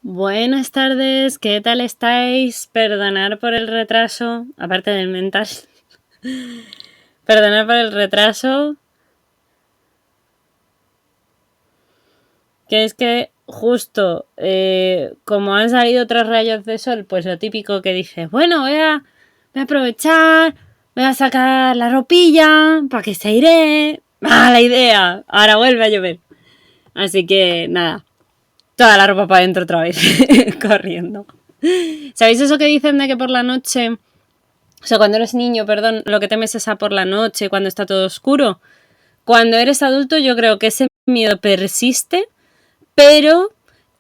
Buenas tardes, ¿qué tal estáis? Perdonad por el retraso, aparte del mental. Perdonad por el retraso, que es que justo como han salido 3 rayos de sol, pues lo típico que dices, bueno, voy a aprovechar, voy a sacar la ropilla para que se aire. ¡Mala idea! Ahora vuelve a llover. Así que nada, toda la ropa para adentro otra vez, corriendo. ¿Sabéis eso que dicen de que por la noche, o sea, cuando eres niño, perdón, lo que temes es a por la noche, cuando está todo oscuro? Cuando eres adulto yo creo que ese miedo persiste, pero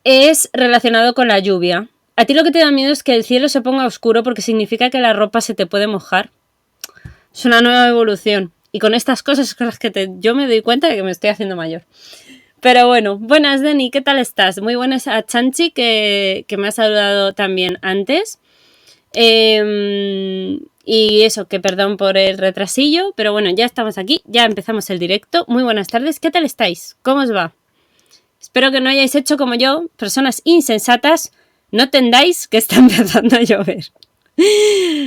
es relacionado con la lluvia. A ti lo que te da miedo es que el cielo se ponga oscuro porque significa que la ropa se te puede mojar. Es una nueva evolución. Y con estas cosas con las que yo me doy cuenta de que me estoy haciendo mayor. Pero bueno, buenas Dani, ¿qué tal estás? Muy buenas a Chanchi que me ha saludado también antes. Y eso, que perdón por el retrasillo, pero bueno, ya estamos aquí, ya empezamos el directo. Muy buenas tardes, ¿qué tal estáis? ¿Cómo os va? Espero que no hayáis hecho como yo, personas insensatas, no tendáis que está empezando a llover.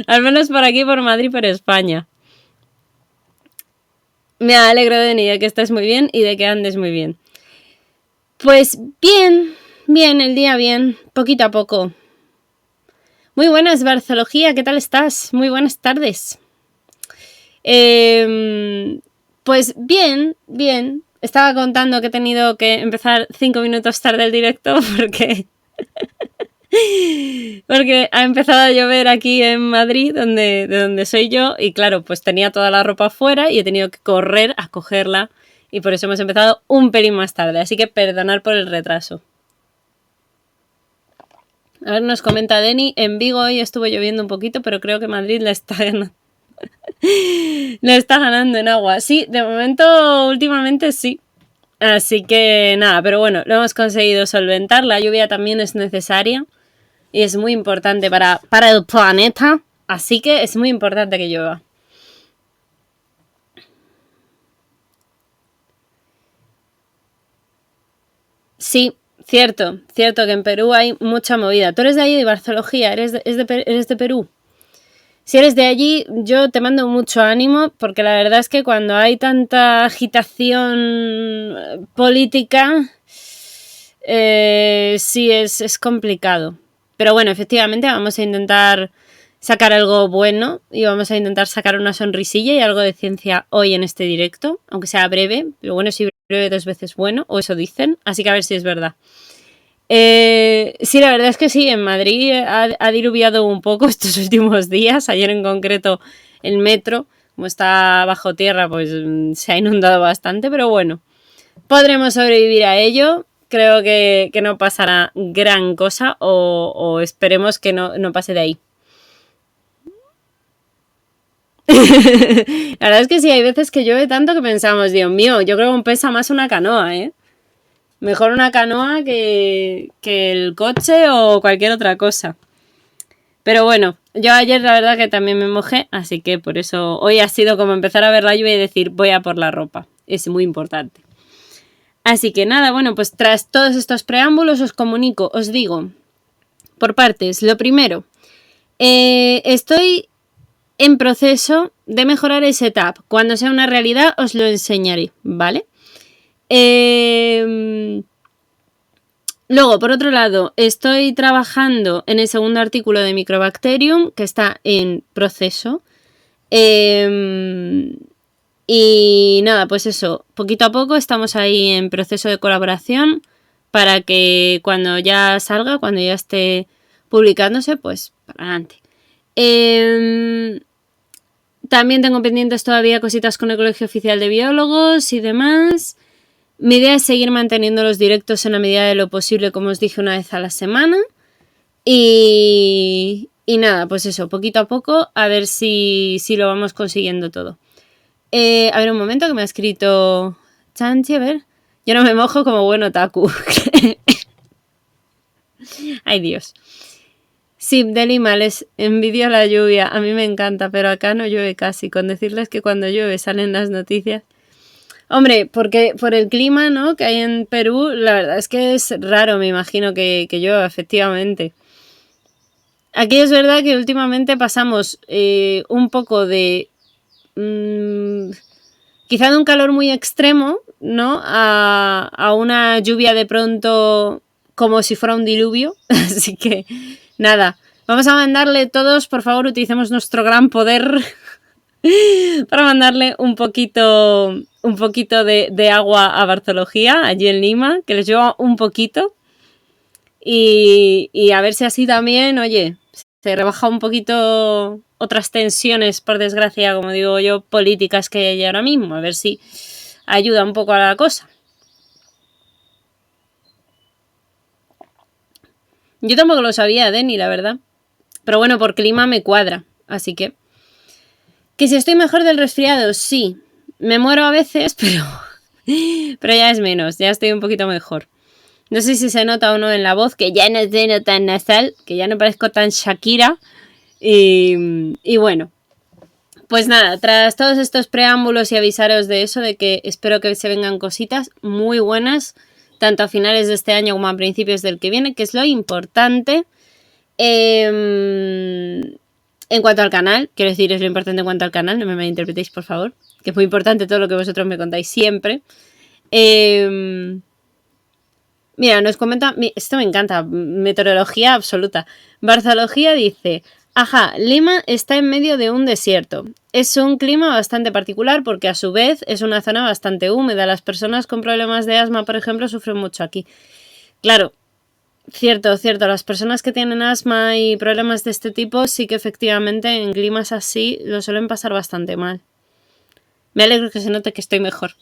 Al menos por aquí, por Madrid, por España. Me alegro de que estés muy bien y de que andes muy bien. Pues bien, el día bien, poquito a poco. Muy buenas, Barcelogía, ¿qué tal estás? Muy buenas tardes. Pues bien. Estaba contando que he tenido que empezar 5 minutos tarde el directo porque ha empezado a llover aquí en Madrid, de donde soy yo, y claro, pues tenía toda la ropa afuera y he tenido que correr a cogerla y por eso hemos empezado un pelín más tarde, así que perdonad por el retraso. A ver, nos comenta Deni, en Vigo hoy estuvo lloviendo un poquito, pero creo que Madrid le está ganando en agua. Sí, de momento, últimamente sí. Así que nada, pero bueno, lo hemos conseguido solventar. La lluvia también es necesaria y es muy importante para el planeta. Así que es muy importante que llueva. Sí, cierto que en Perú hay mucha movida. Tú eres de ahí, de Barcelogía, eres de Perú. Si eres de allí, yo te mando mucho ánimo porque la verdad es que cuando hay tanta agitación política, sí es complicado. Pero bueno, efectivamente vamos a intentar sacar algo bueno y vamos a intentar sacar una sonrisilla y algo de ciencia hoy en este directo, aunque sea breve, pero bueno, si breve 2 veces bueno, o eso dicen, así que a ver si es verdad. Sí, la verdad es que sí, en Madrid ha diluviado un poco estos últimos días. Ayer en concreto el metro, como está bajo tierra, pues se ha inundado bastante, pero bueno, podremos sobrevivir a ello. Creo que no pasará gran cosa o esperemos que no pase de ahí. La verdad es que sí, hay veces que llueve tanto que pensamos, Dios mío, yo creo que pesa más una canoa, ¿eh? Mejor una canoa que el coche o cualquier otra cosa. Pero bueno, yo ayer la verdad que también me mojé, así que por eso hoy ha sido como empezar a ver la lluvia y decir voy a por la ropa. Es muy importante. Así que nada, bueno, pues tras todos estos preámbulos os comunico, os digo, por partes, lo primero, estoy en proceso de mejorar el setup. Cuando sea una realidad os lo enseñaré, ¿vale? Luego, por otro lado, estoy trabajando en el segundo artículo de Microbacterium, que está en proceso. Y nada, pues eso, poquito a poco estamos ahí en proceso de colaboración para que cuando ya salga, cuando ya esté publicándose, pues para adelante. También tengo pendientes todavía cositas con el Colegio Oficial de Biólogos y demás. Mi idea es seguir manteniendo los directos en la medida de lo posible, como os dije, una vez a la semana. Y nada, pues eso, poquito a poco, a ver si lo vamos consiguiendo todo. A ver, un momento que me ha escrito Chanchi, a ver. Yo no me mojo como buen otaku. Ay, Dios. Sí, de Lima, les envidio la lluvia. A mí me encanta, pero acá no llueve casi. Con decirles que cuando llueve salen las noticias. Hombre, porque por el clima, ¿no?, que hay en Perú, la verdad es que es raro, me imagino que llueva, efectivamente. Aquí es verdad que últimamente pasamos un poco de... quizá de un calor muy extremo, ¿no?, a una lluvia de pronto como si fuera un diluvio. Así que, nada, vamos a mandarle todos, por favor, utilicemos nuestro gran poder para mandarle un poquito de agua a Bartología, allí en Lima, que les lleva un poquito. Y a ver si así también, oye, se rebaja un poquito otras tensiones, por desgracia, como digo yo, políticas que hay ahora mismo. A ver si ayuda un poco a la cosa. Yo tampoco lo sabía, Denny, la verdad. Pero bueno, por clima me cuadra, así que... Que si estoy mejor del resfriado, sí. Me muero a veces, pero ya es menos, ya estoy un poquito mejor. No sé si se nota o no en la voz, que ya no sueno tan nasal, que ya no parezco tan Shakira. Y bueno, pues nada, tras todos estos preámbulos y avisaros de eso, de que espero que se vengan cositas muy buenas, tanto a finales de este año como a principios del que viene, que es lo importante. En cuanto al canal, quiero decir, es lo importante en cuanto al canal, no me malinterpretéis, por favor, que es muy importante todo lo que vosotros me contáis siempre. Mira, nos comenta, esto me encanta, meteorología absoluta. Barzología dice, ajá, Lima está en medio de un desierto. Es un clima bastante particular porque a su vez es una zona bastante húmeda. Las personas con problemas de asma, por ejemplo, sufren mucho aquí. Claro, cierto. Las personas que tienen asma y problemas de este tipo sí que efectivamente en climas así lo suelen pasar bastante mal. Me alegro que se note que estoy mejor.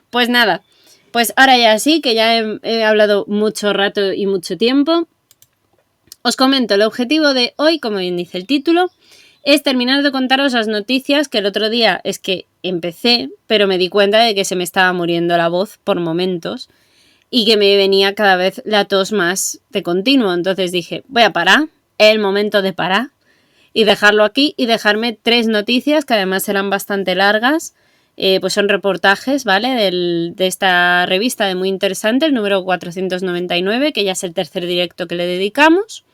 Pues nada. Pues ahora ya sí, que ya he hablado mucho rato y mucho tiempo, os comento, el objetivo de hoy, como bien dice el título, es terminar de contaros las noticias que el otro día es que empecé, pero me di cuenta de que se me estaba muriendo la voz por momentos y que me venía cada vez la tos más de continuo. Entonces dije, voy a parar, es el momento de parar y dejarlo aquí y dejarme 3 noticias que además serán bastante largas. Pues son reportajes, ¿vale? De esta revista de Muy Interesante, el número 499, que ya es el tercer directo que le dedicamos.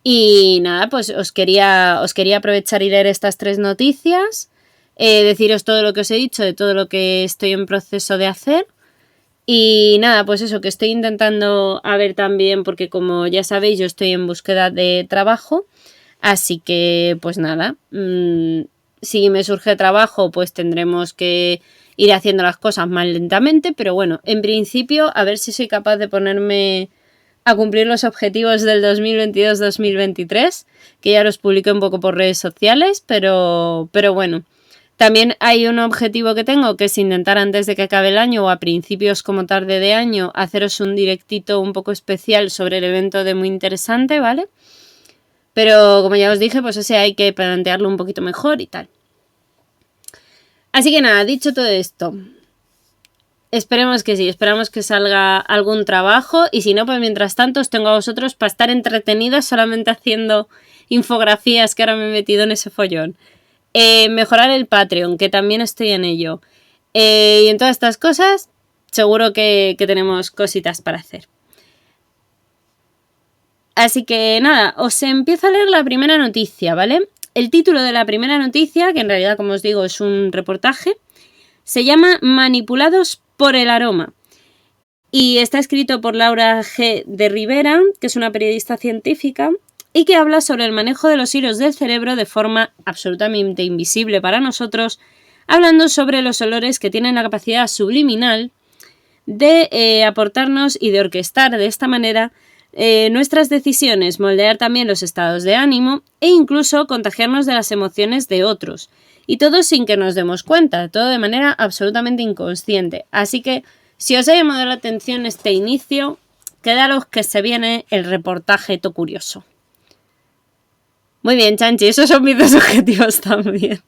Y nada, pues os quería aprovechar y leer estas 3 noticias, deciros todo lo que os he dicho, de todo lo que estoy en proceso de hacer. Y nada, pues eso, que estoy intentando a ver también, porque como ya sabéis, yo estoy en búsqueda de trabajo. Así que, pues nada, si me surge trabajo, pues tendremos que ir haciendo las cosas más lentamente, pero bueno, en principio, a ver si soy capaz de ponerme a cumplir los objetivos del 2022-2023, que ya los publiqué un poco por redes sociales, pero bueno. También hay un objetivo que tengo, que es intentar antes de que acabe el año o a principios como tarde de año, haceros un directito un poco especial sobre el evento de Muy Interesante, ¿vale? Pero como ya os dije, pues ese hay que plantearlo un poquito mejor y tal. Así que nada, dicho todo esto, esperemos que sí, esperamos que salga algún trabajo y si no, pues mientras tanto os tengo a vosotros para estar entretenidos solamente haciendo infografías, que ahora me he metido en ese follón. Mejorar el Patreon, que también estoy en ello. Y en todas estas cosas, seguro que tenemos cositas para hacer. Así que nada, os empiezo a leer la primera noticia, ¿vale? El título de la primera noticia, que en realidad, como os digo, es un reportaje, se llama Manipulados por el aroma. Y está escrito por Laura G. de Rivera, que es una periodista científica, y que habla sobre el manejo de los hilos del cerebro de forma absolutamente invisible para nosotros, hablando sobre los olores que tienen la capacidad subliminal de aportarnos y de orquestar de esta manera nuestras decisiones, moldear también los estados de ánimo e incluso contagiarnos de las emociones de otros. Y todo sin que nos demos cuenta, todo de manera absolutamente inconsciente. Así que, si os ha llamado la atención este inicio, quedaros que se viene el reportaje to curioso. Muy bien, Chanchi, esos son mis 2 objetivos también.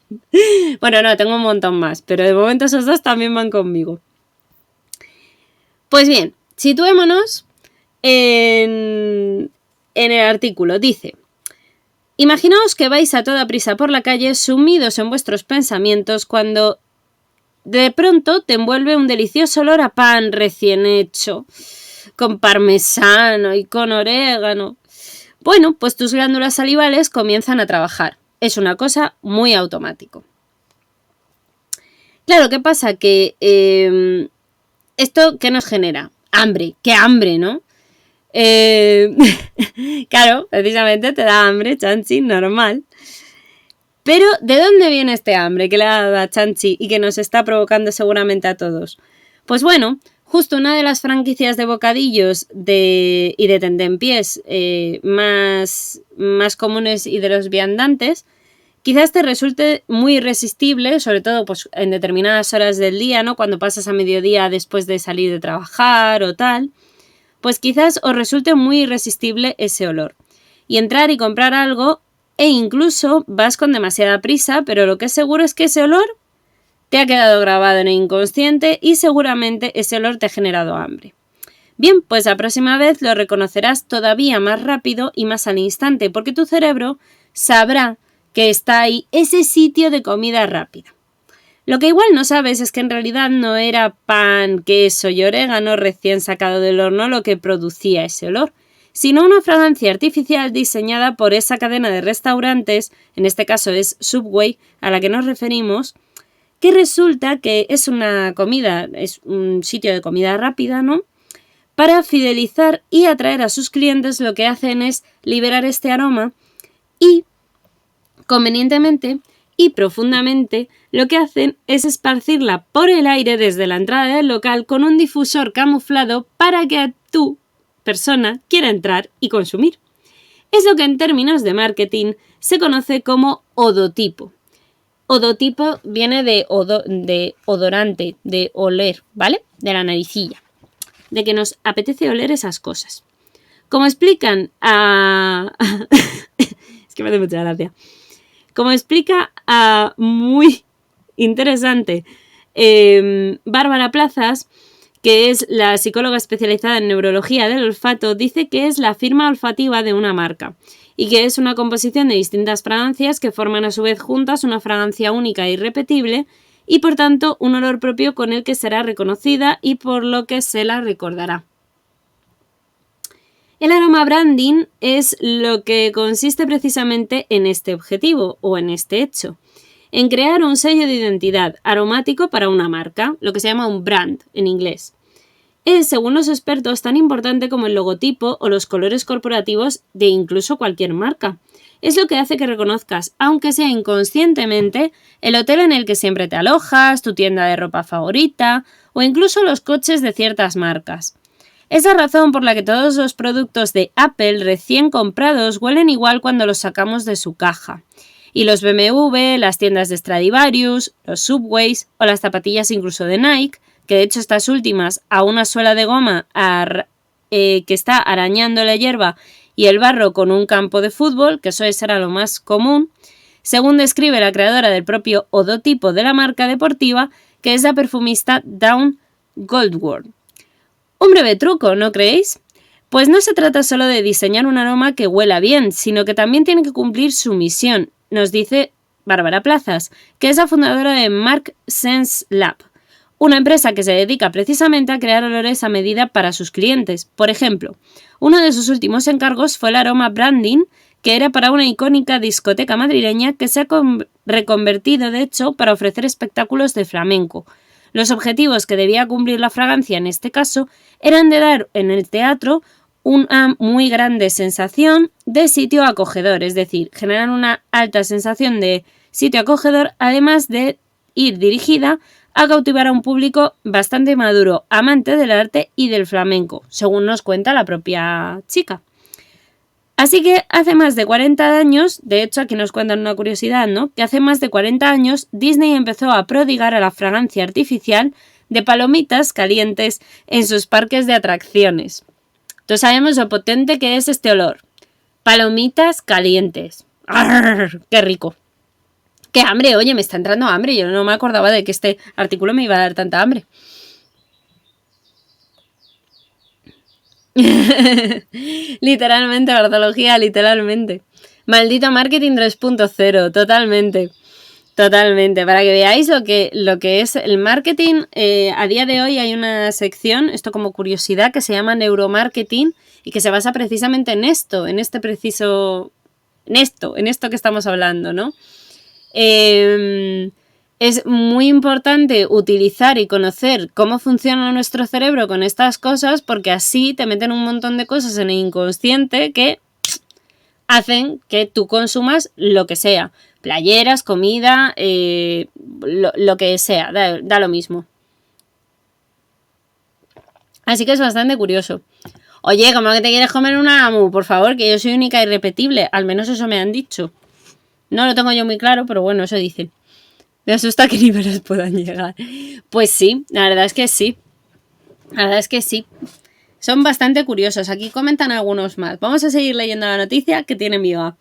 Bueno, no, tengo un montón más, pero de momento esos 2 también van conmigo. Pues bien, situémonos en el artículo. Dice, imaginaos que vais a toda prisa por la calle sumidos en vuestros pensamientos cuando de pronto te envuelve un delicioso olor a pan recién hecho, con parmesano y con orégano. Bueno, pues tus glándulas salivales comienzan a trabajar. Es una cosa muy automático. Claro, ¿qué pasa? Que ¿esto qué nos genera? Hambre. ¡Qué hambre!, ¿no? Claro, precisamente te da hambre, Chanchi, normal. Pero, ¿de dónde viene este hambre que le ha dado a Chanchi y que nos está provocando seguramente a todos? Pues bueno, justo una de las franquicias de bocadillos y de tentempiés más comunes y de los viandantes, quizás te resulte muy irresistible, sobre todo pues, en determinadas horas del día, ¿no? Cuando pasas a mediodía después de salir de trabajar o tal, pues quizás os resulte muy irresistible ese olor. Y entrar y comprar algo, e incluso vas con demasiada prisa, pero lo que es seguro es que ese olor te ha quedado grabado en el inconsciente y seguramente ese olor te ha generado hambre. Bien, pues la próxima vez lo reconocerás todavía más rápido y más al instante, porque tu cerebro sabrá que está ahí ese sitio de comida rápida. Lo que igual no sabes es que en realidad no era pan, queso y orégano recién sacado del horno lo que producía ese olor, sino una fragancia artificial diseñada por esa cadena de restaurantes, en este caso es Subway, a la que nos referimos, que resulta que es una comida, es un sitio de comida rápida, ¿no? Para fidelizar y atraer a sus clientes lo que hacen es liberar este aroma y, convenientemente y profundamente, lo que hacen es esparcirla por el aire desde la entrada del local con un difusor camuflado para que tu persona quiera entrar y consumir. Es lo que en términos de marketing se conoce como odotipo. Odotipo viene de odorante, de oler, ¿vale? De la naricilla, de que nos apetece oler esas cosas. Como explican es que me hace mucha gracia. Como explica muy interesante Bárbara Plazas, que es la psicóloga especializada en neurología del olfato, dice que es la firma olfativa de una marca y que es una composición de distintas fragancias que forman a su vez juntas una fragancia única e irrepetible y por tanto un olor propio con el que será reconocida y por lo que se la recordará. El aroma branding es lo que consiste precisamente en este objetivo o en este hecho, en crear un sello de identidad aromático para una marca, lo que se llama un brand en inglés. Es, según los expertos, tan importante como el logotipo o los colores corporativos de incluso cualquier marca. Es lo que hace que reconozcas, aunque sea inconscientemente, el hotel en el que siempre te alojas, tu tienda de ropa favorita o incluso los coches de ciertas marcas. Es la razón por la que todos los productos de Apple recién comprados huelen igual cuando los sacamos de su caja. Y los BMW, las tiendas de Stradivarius, los Subways o las zapatillas incluso de Nike, que de hecho estas últimas a una suela de goma que está arañando la hierba y el barro con un campo de fútbol, que eso será lo más común, según describe la creadora del propio odotipo de la marca deportiva, que es la perfumista Dawn Goldward. Un breve truco, ¿no creéis? Pues no se trata solo de diseñar un aroma que huela bien, sino que también tiene que cumplir su misión, nos dice Bárbara Plazas, que es la fundadora de Mark Sense Lab, una empresa que se dedica precisamente a crear olores a medida para sus clientes. Por ejemplo, uno de sus últimos encargos fue el aroma branding, que era para una icónica discoteca madrileña que se ha reconvertido, de hecho, para ofrecer espectáculos de flamenco. Los objetivos que debía cumplir la fragancia en este caso eran de dar en el teatro una muy grande sensación de sitio acogedor, es decir, generar una alta sensación de sitio acogedor, además de ir dirigida a cautivar a un público bastante maduro, amante del arte y del flamenco, según nos cuenta la propia chica. Así que hace más de 40 años, de hecho aquí nos cuentan una curiosidad, ¿no? Que hace más de 40 años Disney empezó a prodigar a la fragancia artificial de palomitas calientes en sus parques de atracciones. Entonces sabemos lo potente que es este olor. Palomitas calientes. ¡Arr! ¡Qué rico! ¡Qué hambre! Oye, me está entrando hambre. Yo no me acordaba de que este artículo me iba a dar tanta hambre. Literalmente, ortología, literalmente. Maldito marketing 3.0, totalmente. Totalmente, para que veáis lo que es el marketing. A día de hoy hay una sección, esto como curiosidad, que se llama neuromarketing y que se basa precisamente en esto, en esto que estamos hablando, ¿no? Es muy importante utilizar y conocer cómo funciona nuestro cerebro con estas cosas, porque así te meten un montón de cosas en el inconsciente que hacen que tú consumas lo que sea. Playeras, comida, lo que sea, da lo mismo. Así que es bastante curioso. Oye, ¿cómo que te quieres comer una amu? Por favor, que yo soy única y irrepetible. Al menos eso me han dicho. No lo tengo yo muy claro, pero bueno, eso dicen. Me asusta a qué niveles puedan llegar. Pues sí, la verdad es que sí. La verdad es que sí. Son bastante curiosos. Aquí comentan algunos más. Vamos a seguir leyendo la noticia que tiene miga.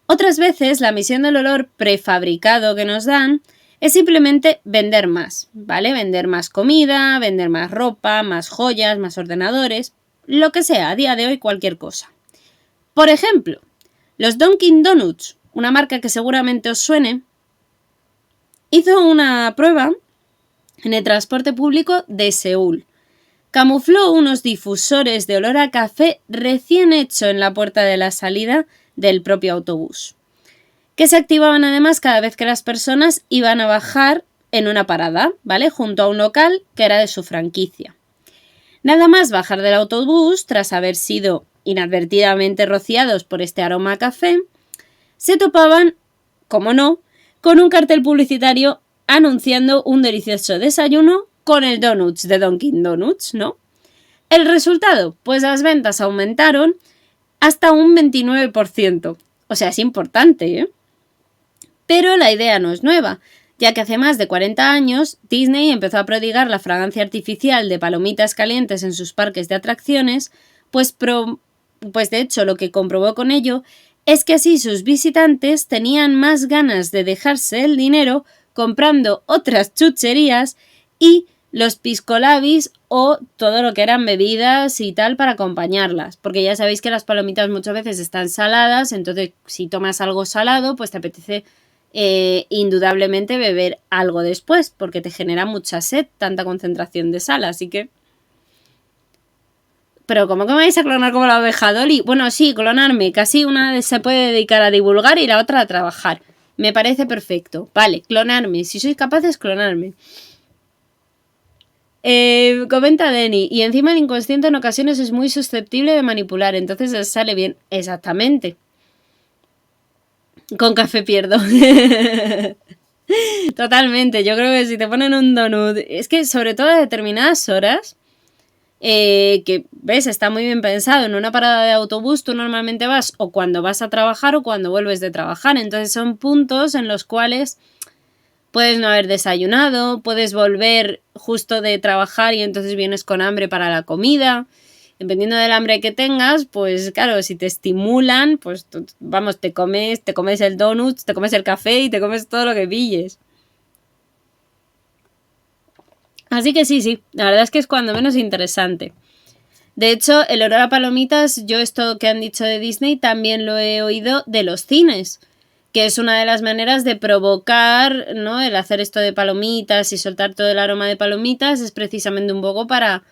Otras veces la misión del olor prefabricado que nos dan es simplemente vender más, ¿vale? Vender más comida, vender más ropa, más joyas, más ordenadores, lo que sea, a día de hoy cualquier cosa. Por ejemplo, los Dunkin' Donuts, una marca que seguramente os suene, hizo una prueba en el transporte público de Seúl. Camufló unos difusores de olor a café recién hecho en la puerta de la salida del propio autobús, que se activaban además cada vez que las personas iban a bajar en una parada, ¿vale? Junto a un local que era de su franquicia. Nada más bajar del autobús, tras haber sido inadvertidamente rociados por este aroma a café, se topaban, como no, con un cartel publicitario anunciando un delicioso desayuno con el donuts de Dunkin' Donuts, ¿no? ¿El resultado? Pues las ventas aumentaron hasta un 29%. O sea, es importante, ¿eh? Pero la idea no es nueva, ya que hace más de 40 años Disney empezó a prodigar la fragancia artificial de palomitas calientes en sus parques de atracciones, pues de hecho lo que comprobó con ello es que así sus visitantes tenían más ganas de dejarse el dinero comprando otras chucherías y los piscolabis o todo lo que eran bebidas y tal para acompañarlas, porque ya sabéis que las palomitas muchas veces están saladas, entonces si tomas algo salado pues te apetece indudablemente beber algo después, porque te genera mucha sed tanta concentración de sal, así que... Pero ¿cómo que me vais a clonar como la oveja Dolly? Bueno, sí, clonarme, casi una se puede dedicar a divulgar y la otra a trabajar. Me parece perfecto. Vale, clonarme, si sois capaces, clonarme. Comenta Denny, y encima el inconsciente en ocasiones es muy susceptible de manipular, entonces sale bien. Exactamente. Con café pierdo. Totalmente, yo creo que si te ponen un donut, es que sobre todo a determinadas horas, que ves, está muy bien pensado, en una parada de autobús tú normalmente vas o cuando vas a trabajar o cuando vuelves de trabajar, entonces son puntos en los cuales puedes no haber desayunado, puedes volver justo de trabajar y entonces vienes con hambre para la comida. Dependiendo del hambre que tengas, pues claro, si te estimulan, pues vamos, te comes el donut, te comes el café y te comes todo lo que pilles. Así que sí, la verdad es que es cuando menos interesante. De hecho, el olor a palomitas, yo esto que han dicho de Disney también lo he oído de los cines, que es una de las maneras de provocar, ¿no? El hacer esto de palomitas y soltar todo el aroma de palomitas es precisamente un poco para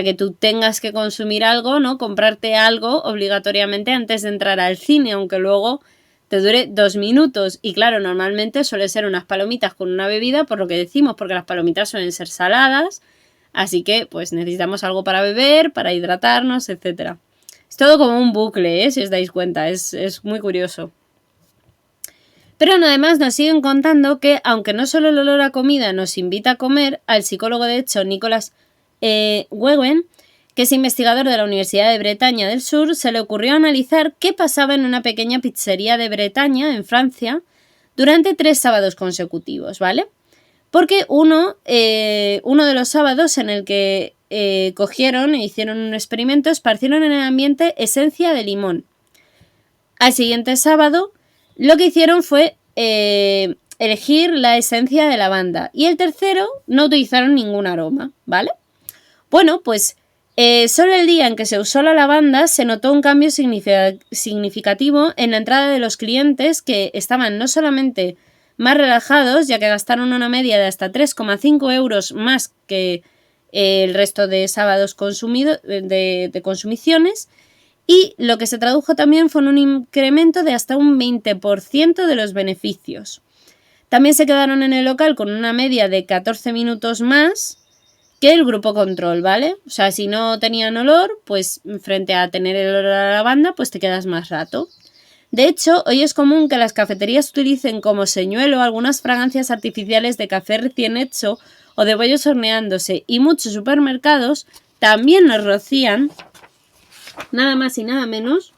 que tú tengas que consumir algo, ¿no? Comprarte algo obligatoriamente antes de entrar al cine, aunque luego te dure 2 minutos. Y claro, normalmente suele ser unas palomitas con una bebida, por lo que decimos, porque las palomitas suelen ser saladas, así que pues necesitamos algo para beber, para hidratarnos, etc. Es todo como un bucle, si os dais cuenta, es muy curioso. Pero además nos siguen contando que, aunque no solo el olor a comida nos invita a comer, al psicólogo de hecho Nicholas Wegen, que es investigador de la Universidad de Bretaña del Sur, se le ocurrió analizar qué pasaba en una pequeña pizzería de Bretaña, en Francia, durante 3 sábados consecutivos, ¿vale? Porque uno de los sábados en el que cogieron e hicieron un experimento, esparcieron en el ambiente esencia de limón. Al siguiente sábado, lo que hicieron fue elegir la esencia de lavanda. Y el tercero, no utilizaron ningún aroma, ¿vale? Bueno, pues solo el día en que se usó la lavanda se notó un cambio significativo en la entrada de los clientes que estaban no solamente más relajados, ya que gastaron una media de hasta 3,5 euros más que el resto de sábados de consumiciones, y lo que se tradujo también fue en un incremento de hasta un 20% de los beneficios. También se quedaron en el local con una media de 14 minutos más que el grupo control, ¿vale? O sea, si no tenían olor, pues frente a tener el olor a lavanda, pues te quedas más rato. De hecho, hoy es común que las cafeterías utilicen como señuelo algunas fragancias artificiales de café recién hecho o de bollos horneándose, y muchos supermercados también los rocían, nada más y nada menos,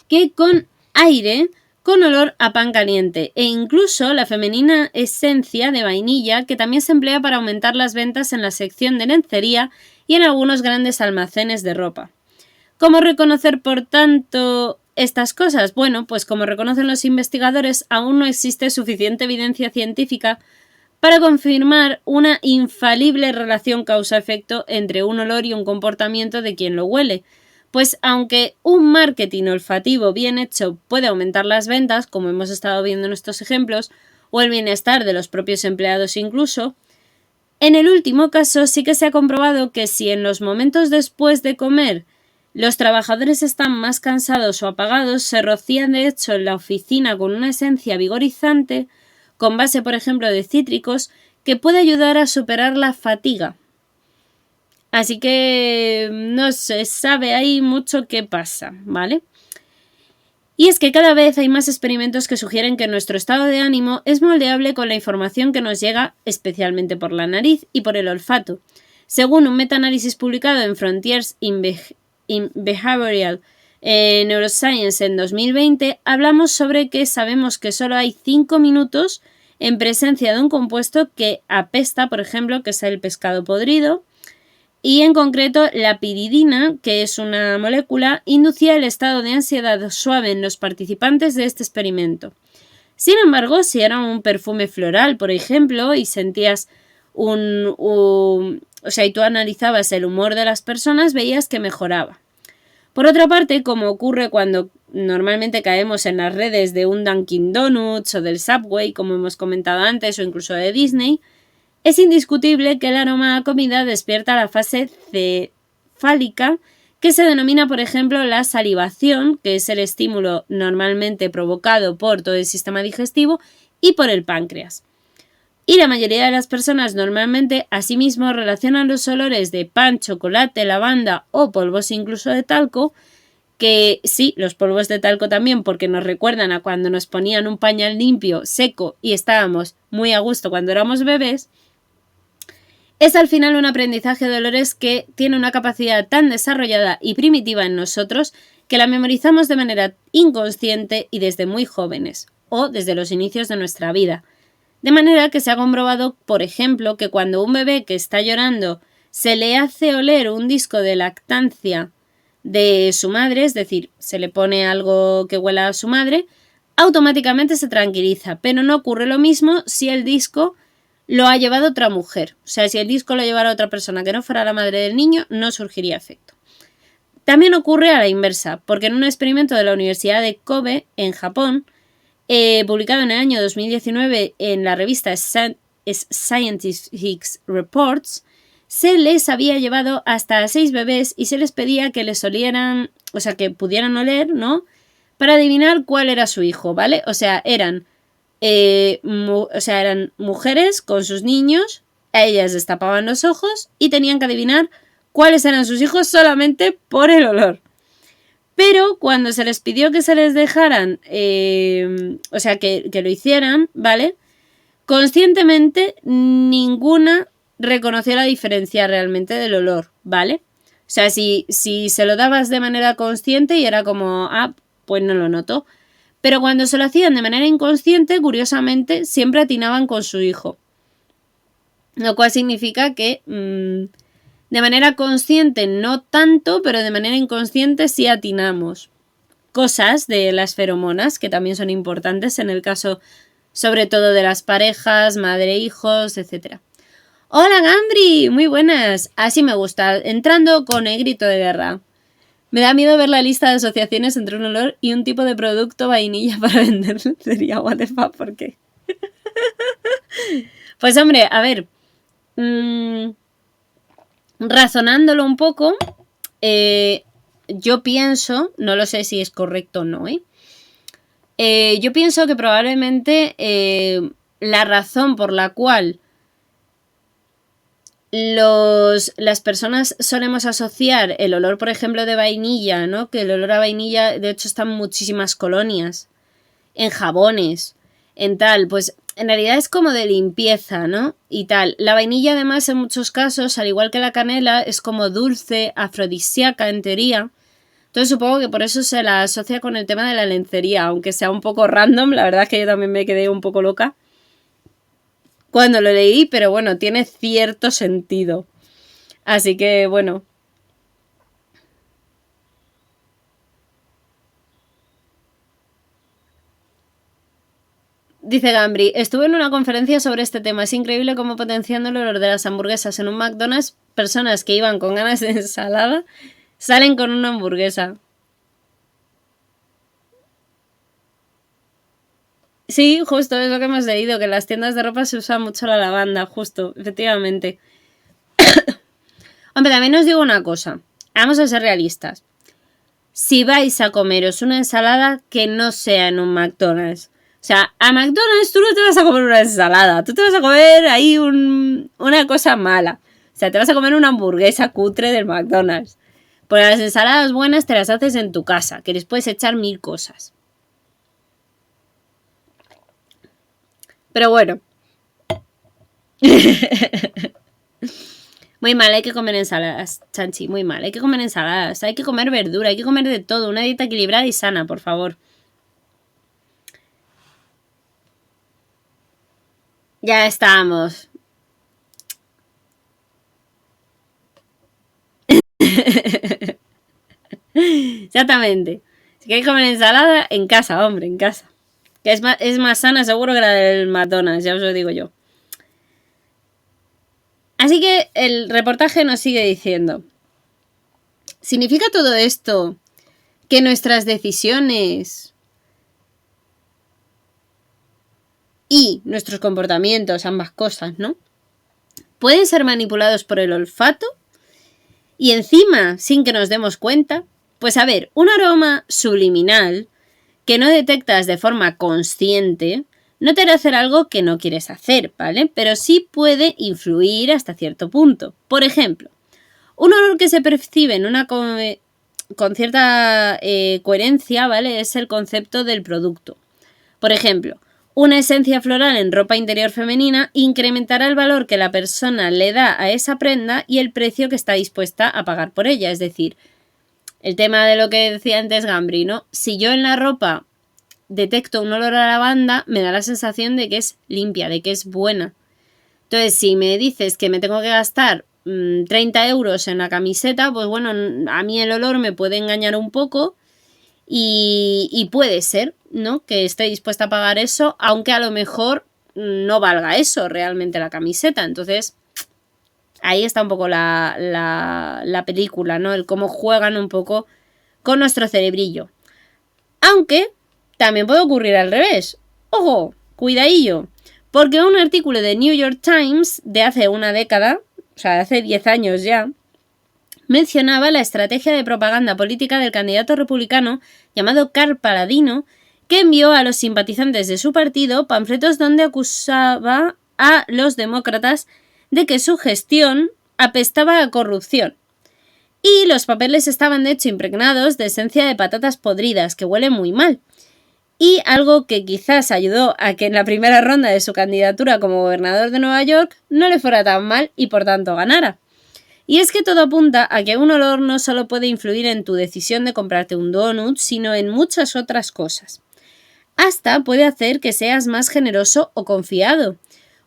que con aire con olor a pan caliente, e incluso la femenina esencia de vainilla, que también se emplea para aumentar las ventas en la sección de lencería y en algunos grandes almacenes de ropa. ¿Cómo reconocer, por tanto, estas cosas? Bueno, pues como reconocen los investigadores, aún no existe suficiente evidencia científica para confirmar una infalible relación causa-efecto entre un olor y un comportamiento de quien lo huele. Pues aunque un marketing olfativo bien hecho puede aumentar las ventas, como hemos estado viendo en estos ejemplos, o el bienestar de los propios empleados incluso, en el último caso sí que se ha comprobado que si en los momentos después de comer los trabajadores están más cansados o apagados, se rocían de hecho en la oficina con una esencia vigorizante, con base por ejemplo de cítricos, que puede ayudar a superar la fatiga. Así que no se sabe ahí mucho qué pasa, ¿vale? Y es que cada vez hay más experimentos que sugieren que nuestro estado de ánimo es moldeable con la información que nos llega, especialmente por la nariz y por el olfato. Según un metaanálisis publicado en Frontiers in Behavioral Neuroscience en 2020, hablamos sobre que sabemos que solo hay 5 minutos en presencia de un compuesto que apesta, por ejemplo, que es el pescado podrido, y en concreto la piridina, que es una molécula, inducía el estado de ansiedad suave en los participantes de este experimento. Sin embargo, si era un perfume floral, por ejemplo, y sentías y tú analizabas el humor de las personas, veías que mejoraba. Por otra parte, como ocurre cuando normalmente caemos en las redes de un Dunkin' Donuts o del Subway, como hemos comentado antes, o incluso de Disney, es indiscutible que el aroma a comida despierta la fase cefálica, que se denomina, por ejemplo, la salivación, que es el estímulo normalmente provocado por todo el sistema digestivo y por el páncreas. Y la mayoría de las personas normalmente asimismo relacionan los olores de pan, chocolate, lavanda o polvos incluso de talco, que sí, los polvos de talco también, porque nos recuerdan a cuando nos ponían un pañal limpio, seco y estábamos muy a gusto cuando éramos bebés. Es al final un aprendizaje de olores que tiene una capacidad tan desarrollada y primitiva en nosotros que la memorizamos de manera inconsciente y desde muy jóvenes, o desde los inicios de nuestra vida. De manera que se ha comprobado, por ejemplo, que cuando un bebé que está llorando se le hace oler un disco de lactancia de su madre, es decir, se le pone algo que huela a su madre, automáticamente se tranquiliza, pero no ocurre lo mismo si el disco lo ha llevado otra mujer. O sea, si el disco lo llevara otra persona que no fuera la madre del niño, no surgiría efecto. También ocurre a la inversa, porque en un experimento de la Universidad de Kobe, en Japón, publicado en el año 2019 en la revista Scientific Reports, se les había llevado hasta 6 bebés y se les pedía que les olieran, o sea, que pudieran oler, ¿no? Para adivinar cuál era su hijo, ¿vale? O sea, eran mujeres con sus niños, a ellas destapaban los ojos y tenían que adivinar cuáles eran sus hijos solamente por el olor. Pero cuando se les pidió que se les dejaran, que lo hicieran, ¿vale? Conscientemente ninguna reconoció la diferencia realmente del olor, ¿vale? O sea, si se lo dabas de manera consciente y era como, pues no lo noto. Pero cuando se lo hacían de manera inconsciente, curiosamente, siempre atinaban con su hijo. Lo cual significa que de manera consciente no tanto, pero de manera inconsciente sí atinamos. Cosas de las feromonas que también son importantes en el caso, sobre todo de las parejas, madre-hijos, etc. Hola Gambri, muy buenas. Así me gusta, entrando con el grito de guerra. Me da miedo ver la lista de asociaciones entre un olor y un tipo de producto vainilla para vender. Sería what the fuck, ¿por qué? Pues hombre, a ver, razonándolo un poco, yo pienso, no lo sé si es correcto o no, yo pienso que probablemente la razón por la cual las personas solemos asociar el olor, por ejemplo, de vainilla, ¿no? Que el olor a vainilla, de hecho, está en muchísimas colonias, en jabones, en tal, pues en realidad es como de limpieza, ¿no? Y tal. La vainilla, además, en muchos casos, al igual que la canela, es como dulce, afrodisíaca, en teoría. Entonces supongo que por eso se la asocia con el tema de la lencería, aunque sea un poco random, la verdad es que yo también me quedé un poco loca cuando lo leí, pero bueno, tiene cierto sentido. Así que bueno. Dice Gambri, estuve en una conferencia sobre este tema. Es increíble cómo potenciando el olor de las hamburguesas en un McDonald's, personas que iban con ganas de ensalada salen con una hamburguesa. Sí, justo es lo que hemos leído, que en las tiendas de ropa se usa mucho la lavanda, justo, efectivamente. Hombre, también os digo una cosa, vamos a ser realistas. Si vais a comeros una ensalada, que no sea en un McDonald's. O sea, a McDonald's tú no te vas a comer una ensalada, tú te vas a comer ahí una cosa mala. O sea, te vas a comer una hamburguesa cutre del McDonald's. Porque las ensaladas buenas te las haces en tu casa, que les puedes echar 1000 cosas. Pero bueno. Muy mal, hay que comer ensaladas, Chanchi, muy mal. Hay que comer ensaladas, hay que comer verdura, hay que comer de todo. Una dieta equilibrada y sana, por favor. Ya estamos. Exactamente. Si queréis comer ensalada, en casa, hombre, en casa. Que es más sana seguro que la del McDonald's, ya os lo digo yo. Así que el reportaje nos sigue diciendo. ¿Significa todo esto que nuestras decisiones y nuestros comportamientos, ambas cosas, ¿no? Pueden ser manipulados por el olfato y encima, sin que nos demos cuenta? Pues a ver, un aroma subliminal que no detectas de forma consciente no te hará hacer algo que no quieres hacer, ¿vale? Pero sí puede influir hasta cierto punto. Por ejemplo, un olor que se percibe en una con cierta coherencia, ¿vale? Es el concepto del producto. Por ejemplo, una esencia floral en ropa interior femenina incrementará el valor que la persona le da a esa prenda y el precio que está dispuesta a pagar por ella. Es decir, el tema de lo que decía antes Gambri, ¿no? Si yo en la ropa detecto un olor a lavanda, me da la sensación de que es limpia, de que es buena. Entonces, si me dices que me tengo que gastar 30 euros en la camiseta, pues bueno, a mí el olor me puede engañar un poco y puede ser, ¿no? Que esté dispuesta a pagar eso, aunque a lo mejor no valga eso realmente la camiseta. Entonces, ahí está un poco la película, ¿no? El cómo juegan un poco con nuestro cerebrillo. Aunque también puede ocurrir al revés. ¡Ojo! Cuidadillo. Porque un artículo de New York Times de hace una década, o sea, de hace 10 años ya, mencionaba la estrategia de propaganda política del candidato republicano llamado Carl Paladino, que envió a los simpatizantes de su partido panfletos donde acusaba a los demócratas de que su gestión apestaba a corrupción. Y los papeles estaban de hecho impregnados de esencia de patatas podridas, que huele muy mal. Y algo que quizás ayudó a que en la primera ronda de su candidatura como gobernador de Nueva York no le fuera tan mal y por tanto ganara. Y es que todo apunta a que un olor no solo puede influir en tu decisión de comprarte un donut, sino en muchas otras cosas. Hasta puede hacer que seas más generoso o confiado.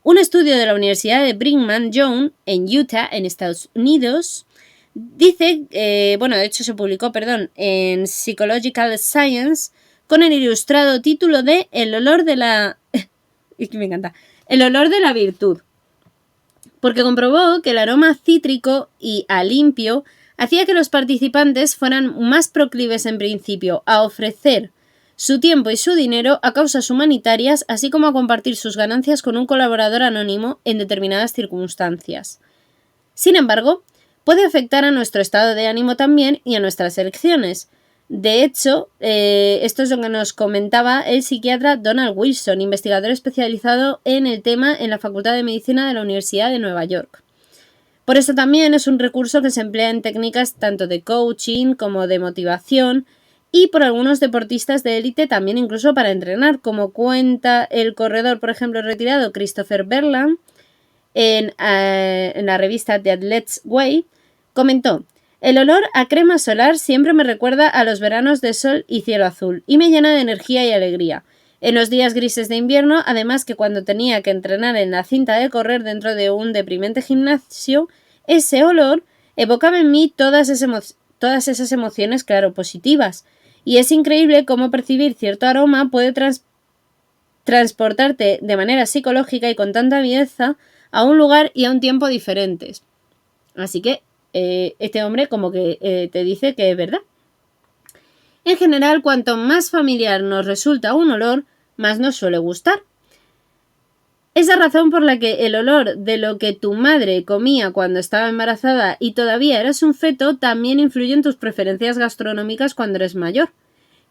Un estudio de la Universidad de Brigham Young en Utah, en Estados Unidos, dice, de hecho se publicó, en Psychological Science, con el ilustrado título de El olor de la... me encanta. El olor de la virtud. Porque comprobó que el aroma cítrico y a limpio hacía que los participantes fueran más proclives en principio a ofrecer su tiempo y su dinero a causas humanitarias, así como a compartir sus ganancias con un colaborador anónimo en determinadas circunstancias. Sin embargo, puede afectar a nuestro estado de ánimo también y a nuestras elecciones. De hecho, esto es lo que nos comentaba el psiquiatra Donald Wilson, investigador especializado en el tema en la Facultad de Medicina de la Universidad de Nueva York. Por eso también es un recurso que se emplea en técnicas tanto de coaching como de motivación y por algunos deportistas de élite también incluso para entrenar, como cuenta el corredor, por ejemplo, retirado Christopher Berland en la revista The Athlete's Way, comentó: el olor a crema solar siempre me recuerda a los veranos de sol y cielo azul y me llena de energía y alegría. En los días grises de invierno, además que cuando tenía que entrenar en la cinta de correr dentro de un deprimente gimnasio, ese olor evocaba en mí todas esas emociones, claro, positivas. Y es increíble cómo percibir cierto aroma puede transportarte de manera psicológica y con tanta viveza a un lugar y a un tiempo diferentes. Así que este hombre como que te dice que es verdad. En general, cuanto más familiar nos resulta un olor, más nos suele gustar. Es la razón por la que el olor de lo que tu madre comía cuando estaba embarazada y todavía eras un feto también influye en tus preferencias gastronómicas cuando eres mayor.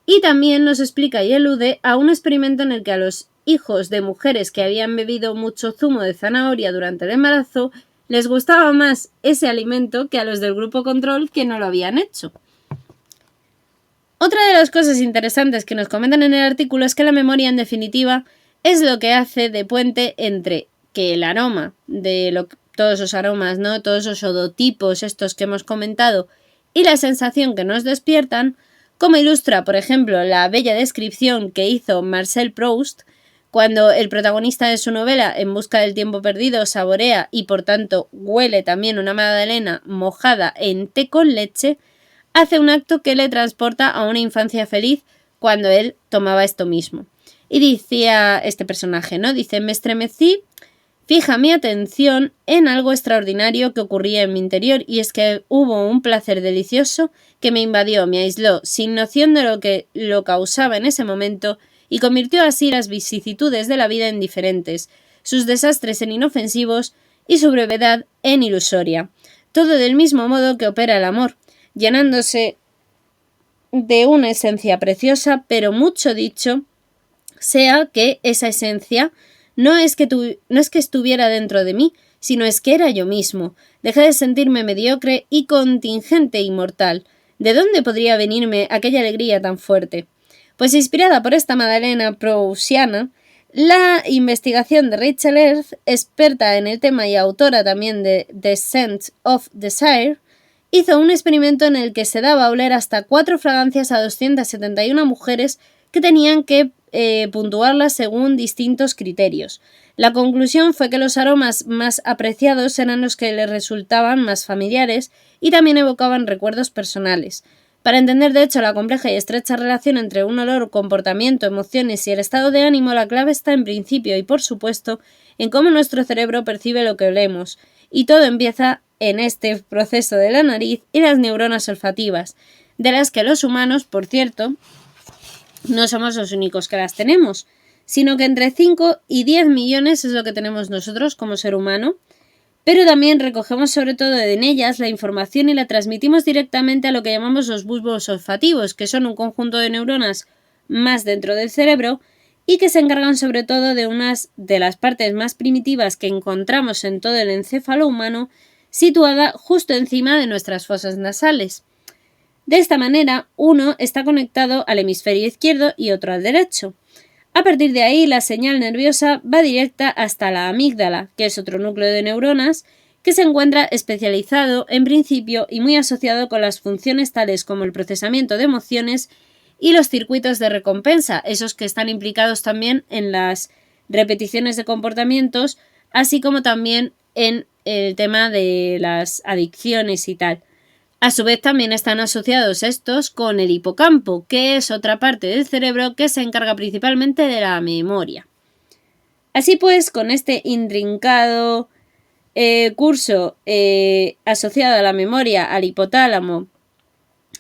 Y también nos explica y elude a un experimento en el que a los hijos de mujeres que habían bebido mucho zumo de zanahoria durante el embarazo les gustaba más ese alimento que a los del grupo control que no lo habían hecho. Otra de las cosas interesantes que nos comentan en el artículo es que la memoria, en definitiva, es lo que hace de puente entre que el aroma de todos esos aromas, ¿no? Todos esos odotipos estos que hemos comentado y la sensación que nos despiertan, como ilustra, por ejemplo, la bella descripción que hizo Marcel Proust cuando el protagonista de su novela En busca del tiempo perdido saborea y por tanto huele también una magdalena mojada en té con leche, hace un acto que le transporta a una infancia feliz cuando él tomaba esto mismo. Y decía este personaje, ¿no? Dice: me estremecí, fija mi atención en algo extraordinario que ocurría en mi interior, y es que hubo un placer delicioso que me invadió, me aisló, sin noción de lo que lo causaba en ese momento, y convirtió así las vicisitudes de la vida en diferentes, sus desastres en inofensivos y su brevedad en ilusoria. Todo del mismo modo que opera el amor, llenándose de una esencia preciosa, pero mucho dicho sea que esa esencia no es que estuviera dentro de mí, sino es que era yo mismo. Dejé de sentirme mediocre y contingente y mortal. ¿De dónde podría venirme aquella alegría tan fuerte? Pues inspirada por esta magdalena proustiana, la investigación de Rachel Earth, experta en el tema y autora también de The Scent of Desire, hizo un experimento en el que se daba a oler hasta 4 fragancias a 271 mujeres que tenían que puntuarlas según distintos criterios. La conclusión fue que los aromas más apreciados eran los que les resultaban más familiares y también evocaban recuerdos personales. Para entender de hecho la compleja y estrecha relación entre un olor, comportamiento, emociones y el estado de ánimo, la clave está en principio y por supuesto en cómo nuestro cerebro percibe lo que olemos, y todo empieza en este proceso de la nariz y las neuronas olfativas, de las que los humanos, por cierto, no somos los únicos que las tenemos, sino que entre 5 y 10 millones es lo que tenemos nosotros como ser humano, pero también recogemos sobre todo en ellas la información y la transmitimos directamente a lo que llamamos los bulbos olfativos, que son un conjunto de neuronas más dentro del cerebro y que se encargan sobre todo de unas de las partes más primitivas que encontramos en todo el encéfalo humano, situada justo encima de nuestras fosas nasales. De esta manera, uno está conectado al hemisferio izquierdo y otro al derecho. A partir de ahí, la señal nerviosa va directa hasta la amígdala, que es otro núcleo de neuronas que se encuentra especializado en principio y muy asociado con las funciones tales como el procesamiento de emociones y los circuitos de recompensa, esos que están implicados también en las repeticiones de comportamientos, así como también en el tema de las adicciones y tal. A su vez también están asociados estos con el hipocampo, que es otra parte del cerebro que se encarga principalmente de la memoria. Así pues, con este intrincado curso asociado a la memoria, al hipotálamo,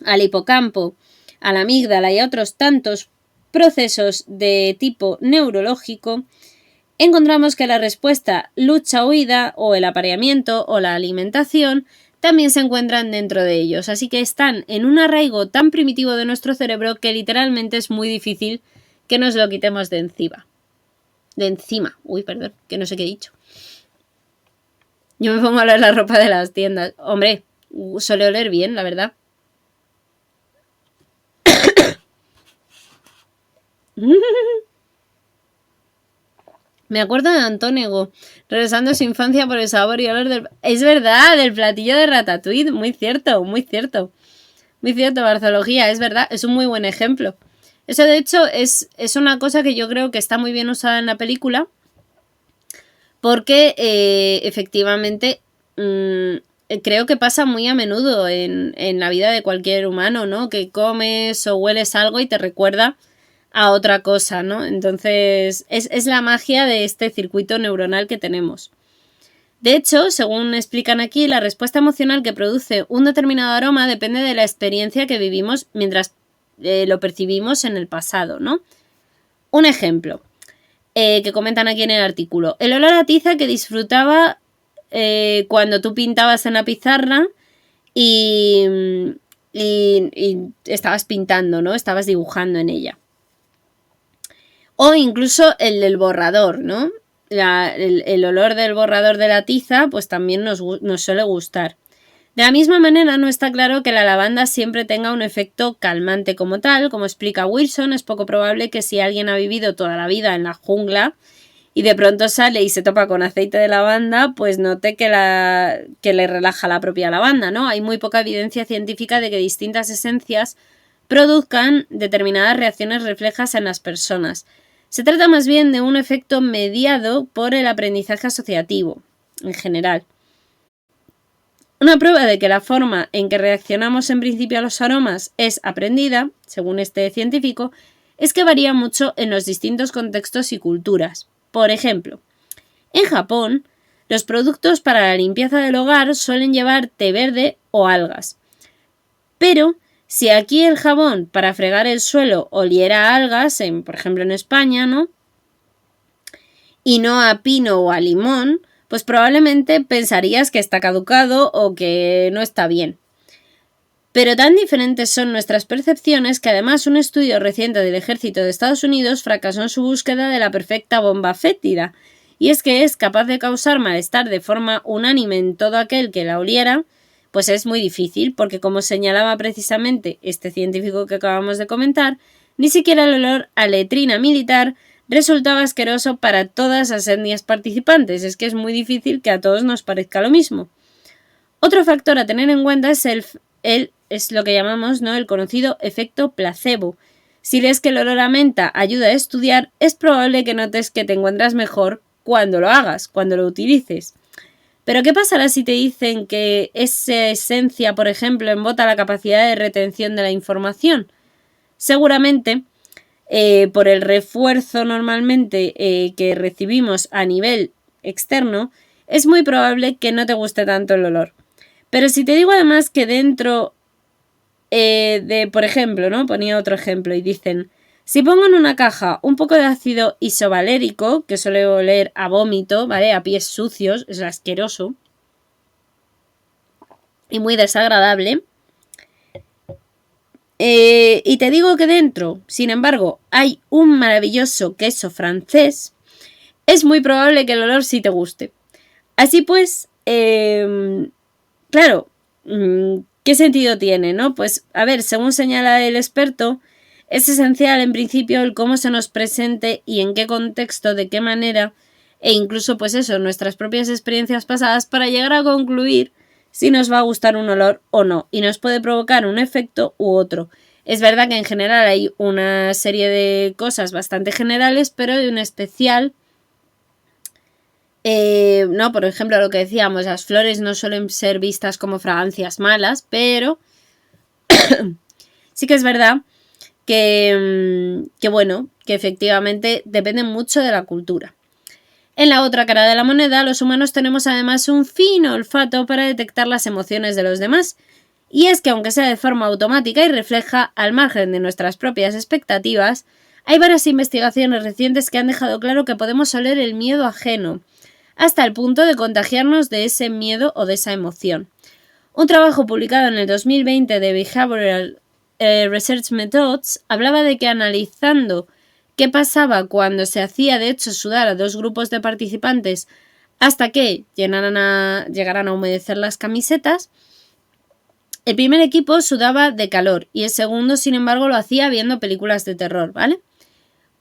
al hipocampo, a la amígdala y a otros tantos procesos de tipo neurológico, encontramos que la respuesta lucha-huida o el apareamiento o la alimentación también se encuentran dentro de ellos, así que están en un arraigo tan primitivo de nuestro cerebro que literalmente es muy difícil que nos lo quitemos de encima. Uy, perdón, que no sé qué he dicho. Yo me pongo a oler la ropa de las tiendas. Hombre, suele oler bien, la verdad. Me acuerdo de Antónego, regresando a su infancia por el sabor y olor del... Es verdad, del platillo de Ratatouille. Muy cierto, muy cierto. Muy cierto, Bartología, es verdad. Es un muy buen ejemplo. Eso, de hecho, es una cosa que yo creo que está muy bien usada en la película. Porque, efectivamente, creo que pasa muy a menudo en la vida de cualquier humano, ¿no? Que comes o hueles algo y te recuerda a otra cosa, ¿no? Entonces, es la magia de este circuito neuronal que tenemos. De hecho, según explican aquí, la respuesta emocional que produce un determinado aroma depende de la experiencia que vivimos mientras lo percibimos en el pasado, ¿no? Un ejemplo que comentan aquí en el artículo. El olor a tiza que disfrutaba cuando tú pintabas en la pizarra y estabas pintando, ¿no? Estabas dibujando en ella. O incluso el del borrador, ¿no? El olor del borrador de la tiza pues también nos suele gustar. De la misma manera, no está claro que la lavanda siempre tenga un efecto calmante como tal. Como explica Wilson, es poco probable que si alguien ha vivido toda la vida en la jungla y de pronto sale y se topa con aceite de lavanda, pues note que le relaja la propia lavanda, ¿no? Hay muy poca evidencia científica de que distintas esencias produzcan determinadas reacciones reflejas en las personas. Se trata más bien de un efecto mediado por el aprendizaje asociativo, en general. Una prueba de que la forma en que reaccionamos en principio a los aromas es aprendida, según este científico, es que varía mucho en los distintos contextos y culturas. Por ejemplo, en Japón, los productos para la limpieza del hogar suelen llevar té verde o algas. Pero si aquí el jabón para fregar el suelo oliera a algas, por ejemplo en España, ¿no? Y no a pino o a limón, pues probablemente pensarías que está caducado o que no está bien. Pero tan diferentes son nuestras percepciones que además un estudio reciente del ejército de Estados Unidos fracasó en su búsqueda de la perfecta bomba fétida. Y es que es capaz de causar malestar de forma unánime en todo aquel que la oliera, pues es muy difícil, porque como señalaba precisamente este científico que acabamos de comentar, ni siquiera el olor a letrina militar resultaba asqueroso para todas las etnias participantes. Es que es muy difícil que a todos nos parezca lo mismo. Otro factor a tener en cuenta es lo que llamamos, ¿no?, el conocido efecto placebo. Si ves que el olor a menta ayuda a estudiar, es probable que notes que te encuentras mejor cuando lo hagas, cuando lo utilices. Pero ¿qué pasará si te dicen que esa esencia, por ejemplo, embota la capacidad de retención de la información? Seguramente, por el refuerzo normalmente que recibimos a nivel externo, es muy probable que no te guste tanto el olor. Pero si te digo además que dentro por ejemplo, ¿no? Ponía otro ejemplo y dicen, si pongo en una caja un poco de ácido isovalérico, que suele oler a vómito, ¿vale? A pies sucios, es asqueroso y muy desagradable. Y te digo que dentro, sin embargo, hay un maravilloso queso francés, es muy probable que el olor sí te guste. Así pues, claro, ¿qué sentido tiene, no? Pues, a ver, según señala el experto, es esencial en principio el cómo se nos presente y en qué contexto, de qué manera, e incluso, pues eso, nuestras propias experiencias pasadas para llegar a concluir si nos va a gustar un olor o no, y nos puede provocar un efecto u otro. Es verdad que en general hay una serie de cosas bastante generales, pero hay un especial. No, por ejemplo, lo que decíamos, las flores no suelen ser vistas como fragancias malas, pero sí que es verdad que bueno, que efectivamente depende mucho de la cultura. En la otra cara de la moneda, los humanos tenemos además un fino olfato para detectar las emociones de los demás. Y es que aunque sea de forma automática y refleja al margen de nuestras propias expectativas, Hay varias investigaciones recientes que han dejado claro que podemos oler el miedo ajeno, hasta el punto de contagiarnos de ese miedo o de esa emoción. Un trabajo publicado en el 2020 de Behavioral Research Methods hablaba de que analizando qué pasaba cuando se hacía de hecho sudar a dos grupos de participantes hasta que llegaran a humedecer las camisetas, el primer equipo sudaba de calor y el segundo, sin embargo, lo hacía viendo películas de terror, ¿vale?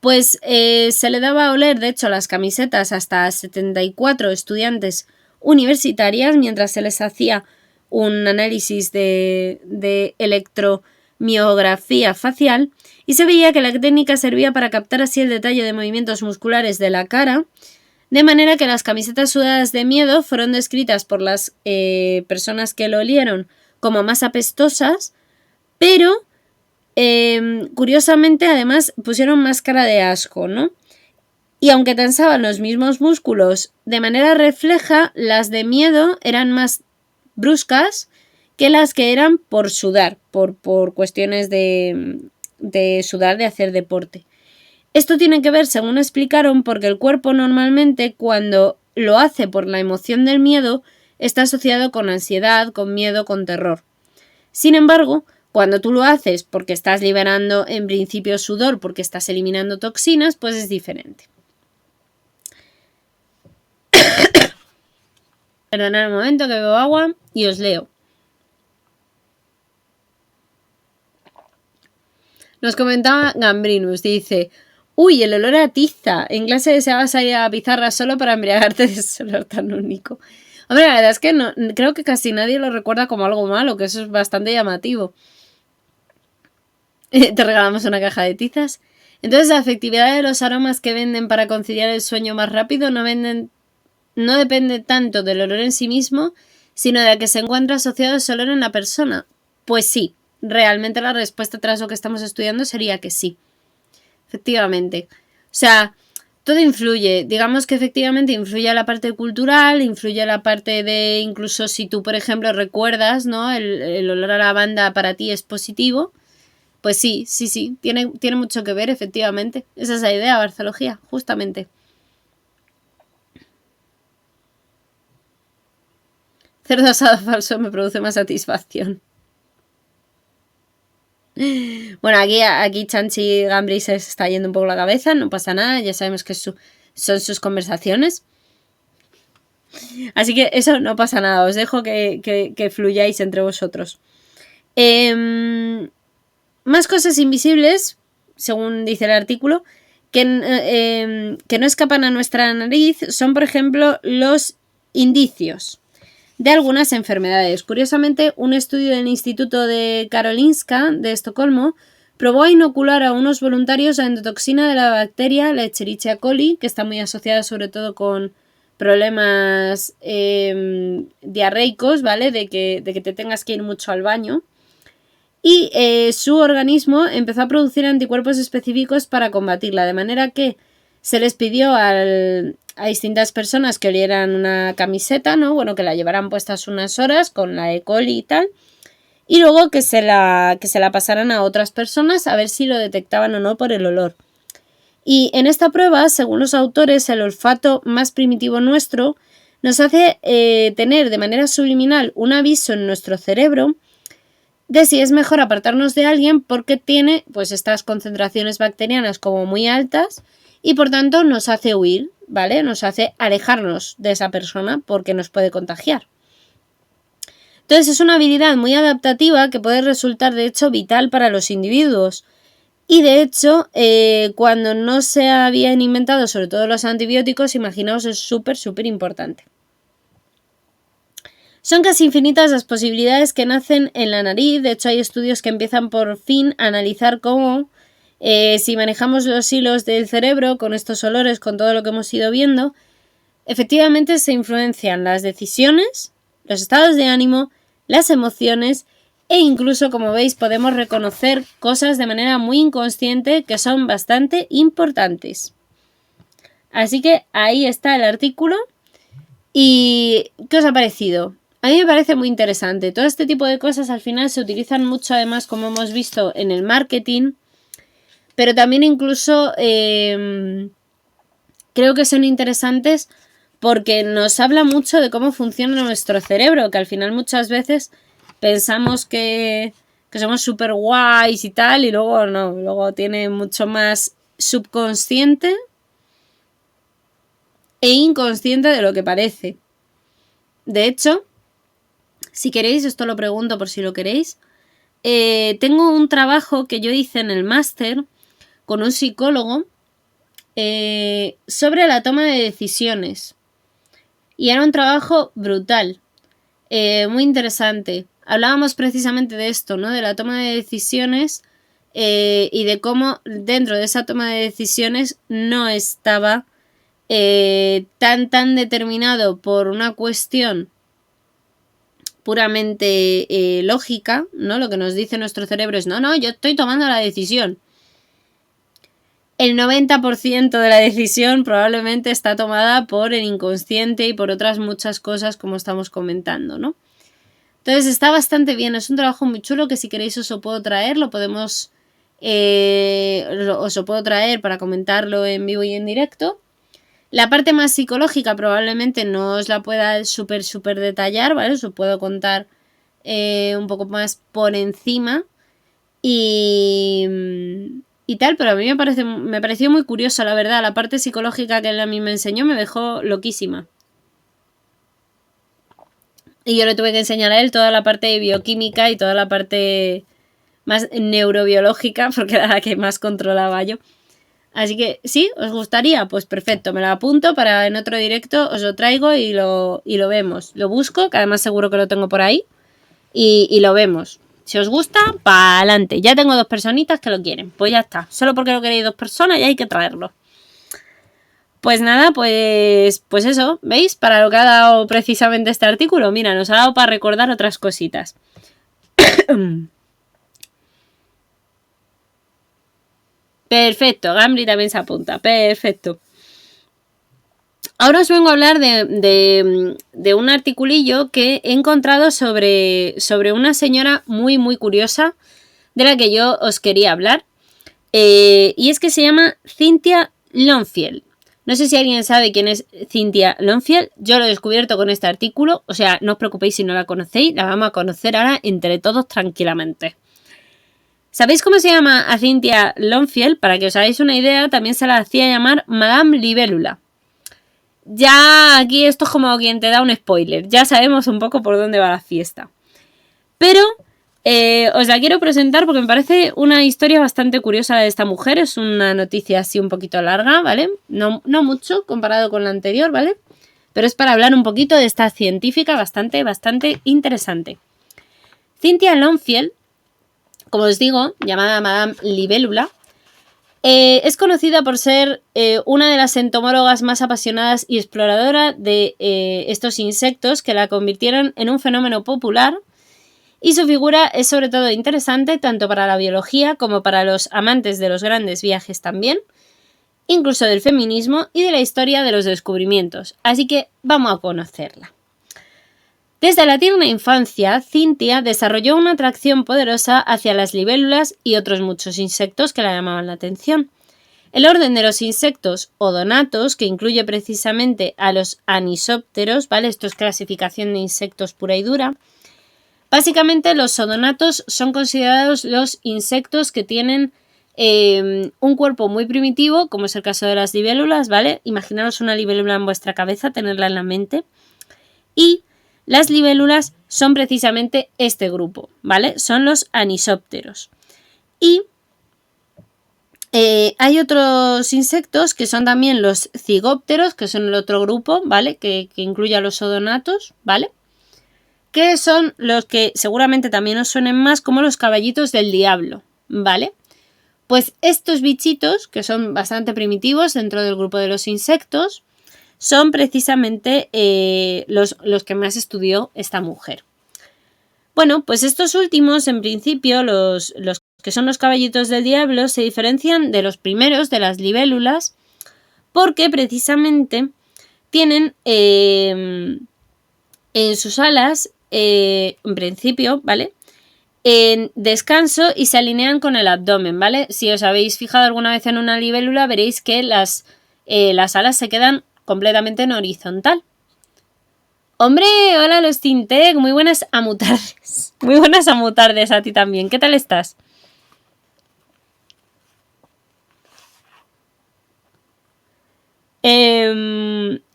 Pues se le daba a oler, de hecho, las camisetas hasta a 74 estudiantes universitarias mientras se les hacía un análisis de electromiografía facial y se veía que la técnica servía para captar así el detalle de movimientos musculares de la cara, de manera que las camisetas sudadas de miedo fueron descritas por las personas que lo olieron como más apestosas, pero curiosamente además pusieron más cara de asco, ¿no? Y aunque tensaban los mismos músculos de manera refleja, las de miedo eran más bruscas que las que eran por sudar, por cuestiones de sudar, de hacer deporte. Esto tiene que ver, según explicaron, porque el cuerpo normalmente cuando lo hace por la emoción del miedo está asociado con ansiedad, con miedo, con terror. Sin embargo, cuando tú lo haces porque estás liberando en principio sudor, porque estás eliminando toxinas, pues es diferente. Perdonad un momento que bebo agua y os leo. Nos comentaba Gambrinus, dice: uy, el olor a tiza. En clase deseabas salir a la pizarra solo para embriagarte de ese olor tan único. Hombre, la verdad es que no, creo que casi nadie lo recuerda como algo malo, que eso es bastante llamativo. Te regalamos una caja de tizas. Entonces, la efectividad de los aromas que venden para conciliar el sueño más rápido no depende tanto del olor en sí mismo, sino de que se encuentra asociado ese olor en la persona. Pues sí, realmente la respuesta tras lo que estamos estudiando sería que sí. Efectivamente. O sea, todo influye. Digamos que efectivamente influye a la parte cultural, influye a la parte de incluso si tú, por ejemplo, recuerdas, ¿no? El olor a lavanda para ti es positivo. Pues sí, tiene mucho que ver, efectivamente. Esa es la idea, Barcelogía, justamente. Cerdo asado falso me produce más satisfacción. Bueno, aquí Chanchi Gambri se está yendo un poco la cabeza, no pasa nada, ya sabemos que son sus conversaciones. Así que eso no pasa nada, os dejo que fluyáis entre vosotros. Más cosas invisibles, según dice el artículo, que no escapan a nuestra nariz son, por ejemplo, los indicios de algunas enfermedades. Curiosamente, un estudio del Instituto de Karolinska de Estocolmo probó a inocular a unos voluntarios la endotoxina de la bacteria la Escherichia coli, que está muy asociada sobre todo con problemas diarreicos, ¿vale? De que te tengas que ir mucho al baño. Y su organismo empezó a producir anticuerpos específicos para combatirla, de manera que se les pidió a distintas personas que olieran una camiseta, ¿no? Bueno, que la llevaran puestas unas horas con la E. coli y tal, y luego que se la pasaran a otras personas a ver si lo detectaban o no por el olor. Y en esta prueba, según los autores, el olfato más primitivo nuestro nos hace tener de manera subliminal un aviso en nuestro cerebro de si es mejor apartarnos de alguien porque tiene pues estas concentraciones bacterianas como muy altas y por tanto nos hace huir, ¿vale? Nos hace alejarnos de esa persona porque nos puede contagiar. Entonces es una habilidad muy adaptativa que puede resultar de hecho vital para los individuos. Y de hecho, cuando no se habían inventado sobre todo los antibióticos, imaginaos, es súper importante. Son casi infinitas las posibilidades que nacen en la nariz. De hecho, hay estudios que empiezan por fin a analizar cómo, si manejamos los hilos del cerebro con estos olores, con todo lo que hemos ido viendo, efectivamente se influencian las decisiones, los estados de ánimo, las emociones e incluso, como veis, podemos reconocer cosas de manera muy inconsciente que son bastante importantes. Así que ahí está el artículo. ¿Y qué os ha parecido? A mí me parece muy interesante. Todo este tipo de cosas al final se utilizan mucho, además, como hemos visto, en el marketing, pero también incluso creo que son interesantes porque nos habla mucho de cómo funciona nuestro cerebro, que al final muchas veces pensamos que somos súper guays y tal, y luego no, luego tiene mucho más subconsciente e inconsciente de lo que parece. De hecho, si queréis, esto lo pregunto por si lo queréis, tengo un trabajo que yo hice en el máster con un psicólogo sobre la toma de decisiones. Y era un trabajo brutal, muy interesante. Hablábamos precisamente de esto, ¿no? De la toma de decisiones y de cómo dentro de esa toma de decisiones no estaba tan determinado por una cuestión puramente lógica, ¿no? Lo que nos dice nuestro cerebro es, no, yo estoy tomando la decisión. El 90% de la decisión probablemente está tomada por el inconsciente y por otras muchas cosas como estamos comentando, ¿no? Entonces está bastante bien, es un trabajo muy chulo que si queréis os lo puedo traer, os lo puedo traer para comentarlo en vivo y en directo. La parte más psicológica probablemente no os la pueda súper detallar, ¿vale? Os lo puedo contar un poco más por encima y tal, pero a mí me pareció muy curioso, la verdad. La parte psicológica que él a mí me enseñó me dejó loquísima. Y yo le tuve que enseñar a él toda la parte de bioquímica y toda la parte más neurobiológica, porque era la que más controlaba yo. Así que, ¿sí? ¿Os gustaría? Pues perfecto, me lo apunto para en otro directo, os lo traigo y lo vemos. Lo busco, que además seguro que lo tengo por ahí, y lo vemos. Si os gusta, para adelante. Ya tengo 2 personitas que lo quieren. Pues ya está. Solo porque lo queréis 2 personas ya hay que traerlo. Pues nada, pues eso, ¿veis? Para lo que ha dado precisamente este artículo. Mira, nos ha dado para recordar otras cositas. Perfecto, Gambri también se apunta. Perfecto. Ahora os vengo a hablar de un articulillo que he encontrado sobre una señora muy curiosa de la que yo os quería hablar. Y es que se llama Cynthia Longfield. No sé si alguien sabe quién es Cynthia Longfield. Yo lo he descubierto con este artículo. O sea, no os preocupéis si no la conocéis. La vamos a conocer ahora entre todos tranquilamente. ¿Sabéis cómo se llama a Cynthia Longfield? Para que os hagáis una idea, también se la hacía llamar Madame Libélula. Ya aquí esto es como quien te da un spoiler. Ya sabemos un poco por dónde va la fiesta. Pero os la quiero presentar porque me parece una historia bastante curiosa la de esta mujer. Es una noticia así un poquito larga, ¿vale? No mucho comparado con la anterior, ¿vale? Pero es para hablar un poquito de esta científica bastante interesante. Cynthia Longfield, como os digo, llamada Madame Libélula, es conocida por ser una de las entomólogas más apasionadas y exploradora de estos insectos que la convirtieron en un fenómeno popular, y su figura es sobre todo interesante tanto para la biología como para los amantes de los grandes viajes también, incluso del feminismo y de la historia de los descubrimientos. Así que vamos a conocerla. Desde la tierna infancia, Cynthia desarrolló una atracción poderosa hacia las libélulas y otros muchos insectos que la llamaban la atención. El orden de los insectos odonatos, que incluye precisamente a los anisópteros, ¿vale? Esto es clasificación de insectos pura y dura. Básicamente los odonatos son considerados los insectos que tienen un cuerpo muy primitivo, como es el caso de las libélulas, ¿vale? Imaginaros una libélula en vuestra cabeza, tenerla en la mente. Y las libélulas son precisamente este grupo, ¿vale? Son los anisópteros. Y hay otros insectos que son también los cigópteros, que son el otro grupo, ¿vale? Que incluye a los odonatos, ¿vale? Que son los que seguramente también os suenen más como los caballitos del diablo, ¿vale? Pues estos bichitos, que son bastante primitivos dentro del grupo de los insectos, son precisamente los que más estudió esta mujer. Bueno, pues estos últimos, en principio, los que son los caballitos del diablo, se diferencian de los primeros, de las libélulas, porque precisamente tienen en sus alas, en principio, ¿vale? en descanso y se alinean con el abdomen, ¿vale? Si os habéis fijado alguna vez en una libélula, veréis que las alas se quedan completamente en horizontal. ¡Hombre! Hola, los Tintec. Muy buenas amutardes. Muy buenas amutardes a ti también. ¿Qué tal estás?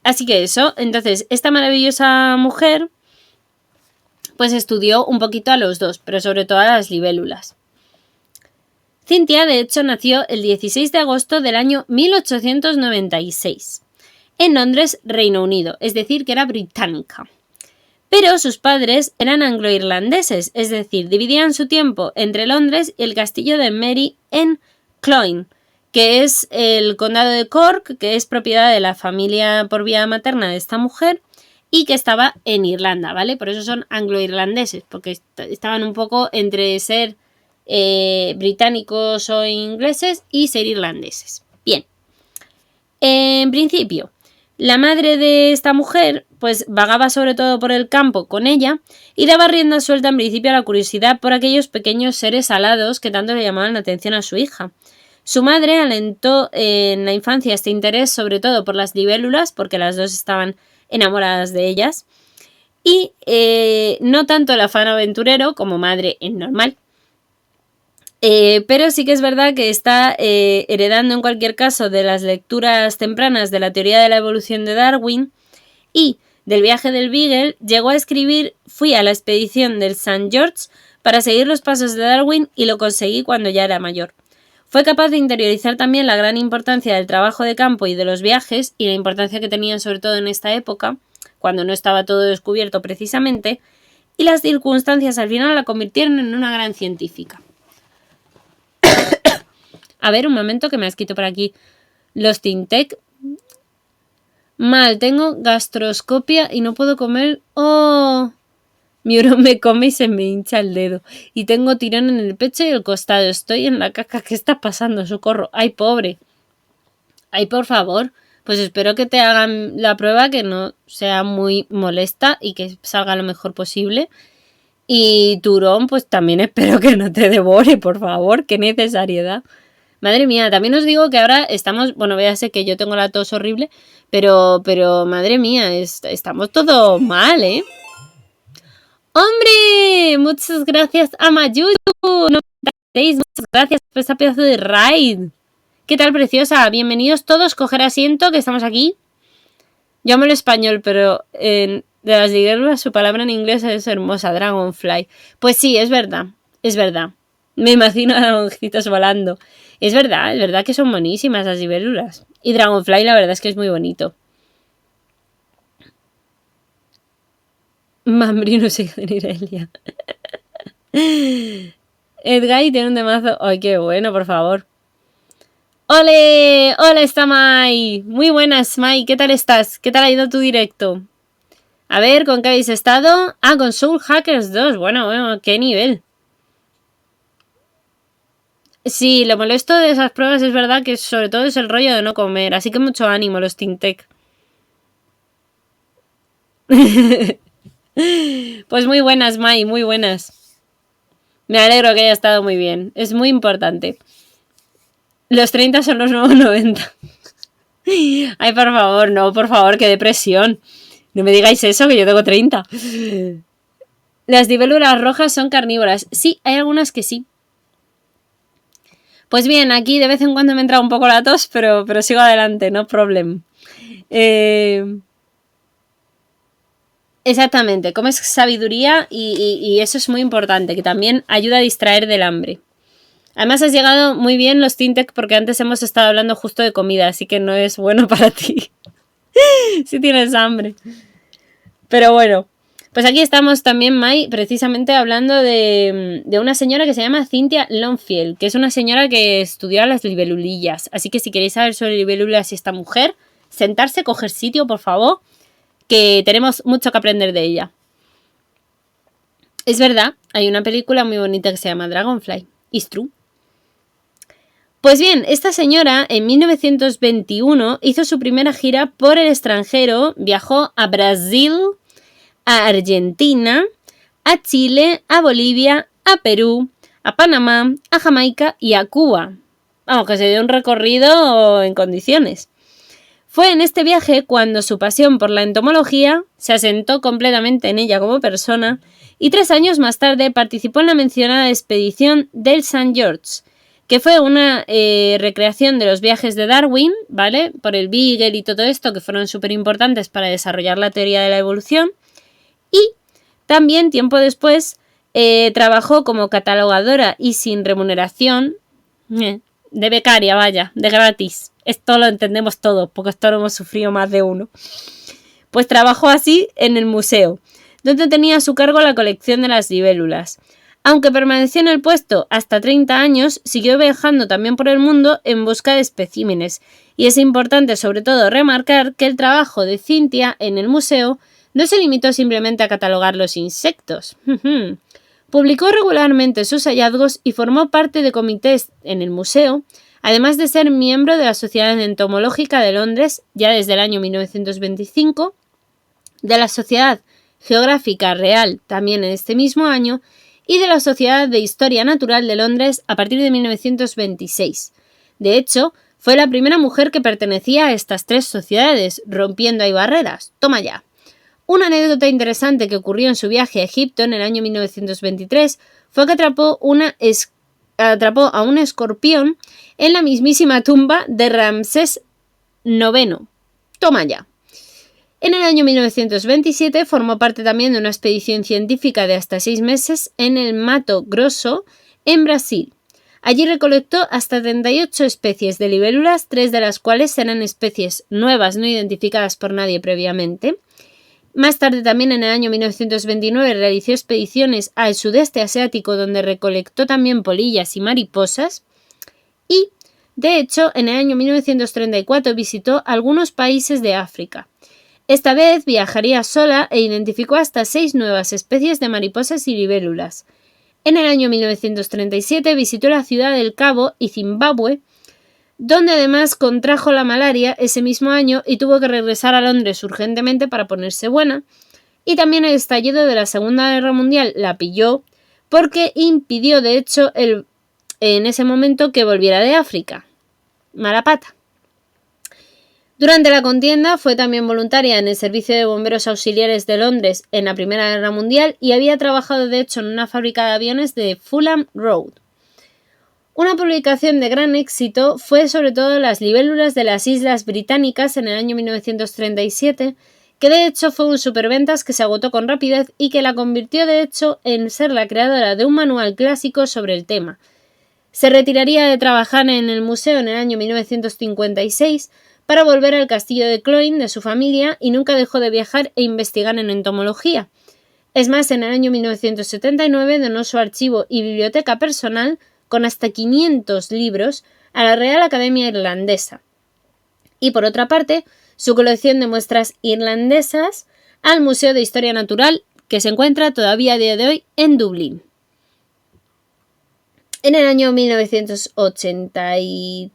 Así que eso. Entonces, esta maravillosa mujer pues estudió un poquito a los dos, pero sobre todo a las libélulas. Cynthia, de hecho, nació el 16 de agosto del año 1896 en Londres, Reino Unido, es decir, que era británica. Pero sus padres eran anglo-irlandeses, es decir, dividían su tiempo entre Londres y el castillo de Mary en Cloyne, que es el condado de Cork, que es propiedad de la familia por vía materna de esta mujer y que estaba en Irlanda, ¿vale? Por eso son anglo-irlandeses, porque estaban un poco entre ser británicos o ingleses y ser irlandeses. Bien. En principio, la madre de esta mujer pues vagaba sobre todo por el campo con ella y daba rienda suelta en principio a la curiosidad por aquellos pequeños seres alados que tanto le llamaban la atención a su hija. Su madre alentó en la infancia este interés sobre todo por las libélulas, porque las dos estaban enamoradas de ellas, y no tanto el afán aventurero como madre es normal. Pero sí que es verdad que está heredando en cualquier caso de las lecturas tempranas de la teoría de la evolución de Darwin y del viaje del Beagle. Llegó a escribir: fui a la expedición del St. George para seguir los pasos de Darwin y lo conseguí cuando ya era mayor. Fue capaz de interiorizar también la gran importancia del trabajo de campo y de los viajes y la importancia que tenían sobre todo en esta época, cuando no estaba todo descubierto precisamente, y las circunstancias al final la convirtieron en una gran científica. A ver, un momento que me has quitado por aquí los Tintec. Mal, tengo gastroscopia y no puedo comer. ¡Oh! Mi hurón me come y se me hincha el dedo. Y tengo tirón en el pecho y el costado. Estoy en la caca. ¿Qué está pasando? ¡Socorro! ¡Ay, pobre! ¡Ay, por favor! Pues espero que te hagan la prueba, que no sea muy molesta y que salga lo mejor posible. Y Turón, pues también espero que no te devore, por favor. ¡Qué necesariedad! Madre mía, también os digo que ahora estamos, bueno, véase que yo tengo la tos horrible, pero madre mía, estamos todo mal, ¿eh? ¡Hombre! Muchas gracias a Mayuyu, no me muchas gracias por esta pedazo de raid. ¿Qué tal, preciosa? Bienvenidos todos, coger asiento, que estamos aquí. Yo amo el español, pero de las libélulas su palabra en inglés es hermosa, Dragonfly. Pues sí, es verdad, es verdad. Me imagino a dragoncitos volando. Es verdad que son buenísimas las libélulas. Y Dragonfly la verdad es que es muy bonito. Mambrino sigue en Irelia. Edguy tiene un temazo. Ay, qué bueno, por favor. ¡Ole! ¡Hola, está Mai! Muy buenas, Mai. ¿Qué tal estás? ¿Qué tal ha ido tu directo? A ver, ¿con qué habéis estado? Ah, con Soul Hackers 2. Bueno, ¿qué nivel? Sí, lo molesto de esas pruebas es verdad que sobre todo es el rollo de no comer, así que mucho ánimo los Tintec. Pues muy buenas, Mai, muy buenas. Me alegro que haya estado muy bien, es muy importante. Los 30 son los nuevos 90. Ay, por favor, qué depresión. No me digáis eso, que yo tengo 30. Las libélulas rojas son carnívoras. Sí, hay algunas que sí. Pues bien, aquí de vez en cuando me entra un poco la tos, pero sigo adelante, no problem. Exactamente, comes sabiduría y eso es muy importante, que también ayuda a distraer del hambre. Además has llegado muy bien los Tintec porque antes hemos estado hablando justo de comida, así que no es bueno para ti si tienes hambre. Pero bueno, pues aquí estamos también, Mai, precisamente hablando de una señora que se llama Cynthia Longfield, que es una señora que estudió a las libélulillas. Así que si queréis saber sobre libélulas y esta mujer, sentarse, coger sitio, por favor, que tenemos mucho que aprender de ella. Es verdad, hay una película muy bonita que se llama Dragonfly. It's true. Pues bien, esta señora en 1921 hizo su primera gira por el extranjero, viajó a Brasil, a Argentina, a Chile, a Bolivia a Perú, a Panamá, a Jamaica y a Cuba. Vamos, que se dio un recorrido en condiciones. Fue en este viaje cuando su pasión por la entomología se asentó completamente en ella como persona y 3 años más tarde participó en la mencionada expedición del St. George, que fue una recreación de los viajes de Darwin, ¿vale? Por el Beagle y todo esto, que fueron súper importantes para desarrollar la teoría de la evolución. Y también, tiempo después, trabajó como catalogadora y sin remuneración, de becaria, vaya, de gratis. Esto lo entendemos todos, porque esto lo hemos sufrido más de uno. Pues trabajó así en el museo, donde tenía a su cargo la colección de las libélulas. Aunque permaneció en el puesto hasta 30 años, siguió viajando también por el mundo en busca de especímenes. Y es importante sobre todo remarcar que el trabajo de Cynthia en el museo no se limitó simplemente a catalogar los insectos. Publicó regularmente sus hallazgos y formó parte de comités en el museo, además de ser miembro de la Sociedad Entomológica de Londres ya desde el año 1925, de la Sociedad Geográfica Real también en este mismo año y de la Sociedad de Historia Natural de Londres a partir de 1926. De hecho, fue la primera mujer que pertenecía a estas 3 sociedades, rompiendo ahí barreras. Toma ya. Una anécdota interesante que ocurrió en su viaje a Egipto en el año 1923 fue que atrapó a un escorpión en la mismísima tumba de Ramsés IX. Toma ya. En el año 1927 formó parte también de una expedición científica de hasta 6 meses en el Mato Grosso, en Brasil. Allí recolectó hasta 38 especies de libélulas, 3 de las cuales eran especies nuevas no identificadas por nadie previamente. Más tarde, también en el año 1929, realizó expediciones al sudeste asiático, donde recolectó también polillas y mariposas. Y, de hecho, en el año 1934 visitó algunos países de África. Esta vez viajaría sola e identificó hasta 6 nuevas especies de mariposas y libélulas. En el año 1937 visitó la ciudad del Cabo y Zimbabue, donde además contrajo la malaria ese mismo año y tuvo que regresar a Londres urgentemente para ponerse buena. Y también el estallido de la Segunda Guerra Mundial la pilló porque impidió, de hecho, en ese momento que volviera de África. Mala pata. Durante la contienda fue también voluntaria en el Servicio de Bomberos Auxiliares de Londres en la Primera Guerra Mundial y había trabajado de hecho en una fábrica de aviones de Fulham Road. Una publicación de gran éxito fue sobre todo las libélulas de las Islas Británicas en el año 1937, que de hecho fue un superventas que se agotó con rapidez y que la convirtió de hecho en ser la creadora de un manual clásico sobre el tema. Se retiraría de trabajar en el museo en el año 1956 para volver al castillo de Cloyne de su familia y nunca dejó de viajar e investigar en entomología. Es más, en el año 1979 donó su archivo y biblioteca personal con hasta 500 libros a la Real Academia Irlandesa. Y por otra parte, su colección de muestras irlandesas al Museo de Historia Natural, que se encuentra todavía a día de hoy en Dublín. En el año 1980 hay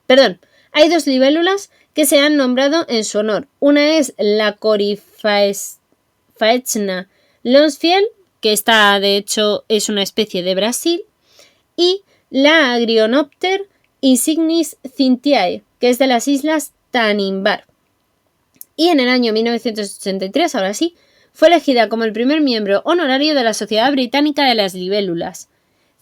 2 libélulas que se han nombrado en su honor. Una es la Coryphaechna lonsfield, que esta de hecho es una especie de Brasil, y la Agrionopter insignis Cynthiae, que es de las islas Tanimbar. Y en el año 1983, ahora sí, fue elegida como el primer miembro honorario de la Sociedad Británica de las Libélulas.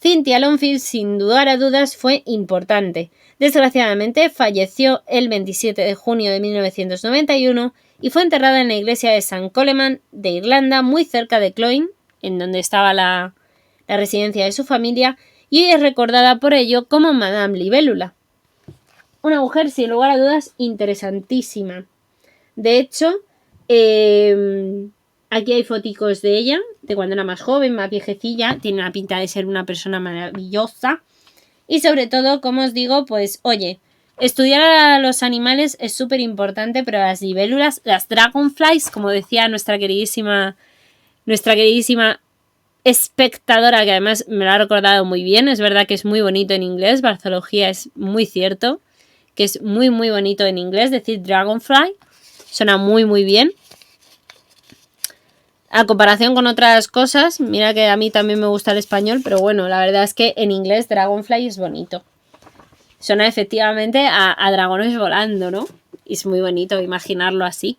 Cynthia Lonsfield, sin dudar a dudas, fue importante. Desgraciadamente, falleció el 27 de junio de 1991 y fue enterrada en la iglesia de St. Coleman de Irlanda, muy cerca de Cloyne, en donde estaba la residencia de su familia, y hoy es recordada por ello como Madame Libélula. Una mujer, sin lugar a dudas, interesantísima. De hecho, aquí hay foticos de ella, de cuando era más joven, más viejecilla. Tiene una pinta de ser una persona maravillosa. Y sobre todo, como os digo, pues oye, estudiar a los animales es súper importante, pero las libélulas, las dragonflies, como decía nuestra queridísima espectadora, que además me lo ha recordado muy bien, es verdad que es muy bonito en inglés, barzoología es muy cierto, que es muy muy bonito en inglés, decir dragonfly, suena muy muy bien. A comparación con otras cosas, mira que a mí también me gusta el español, pero bueno, la verdad es que en inglés Dragonfly es bonito. Suena efectivamente a dragones volando, ¿no? Y es muy bonito imaginarlo así.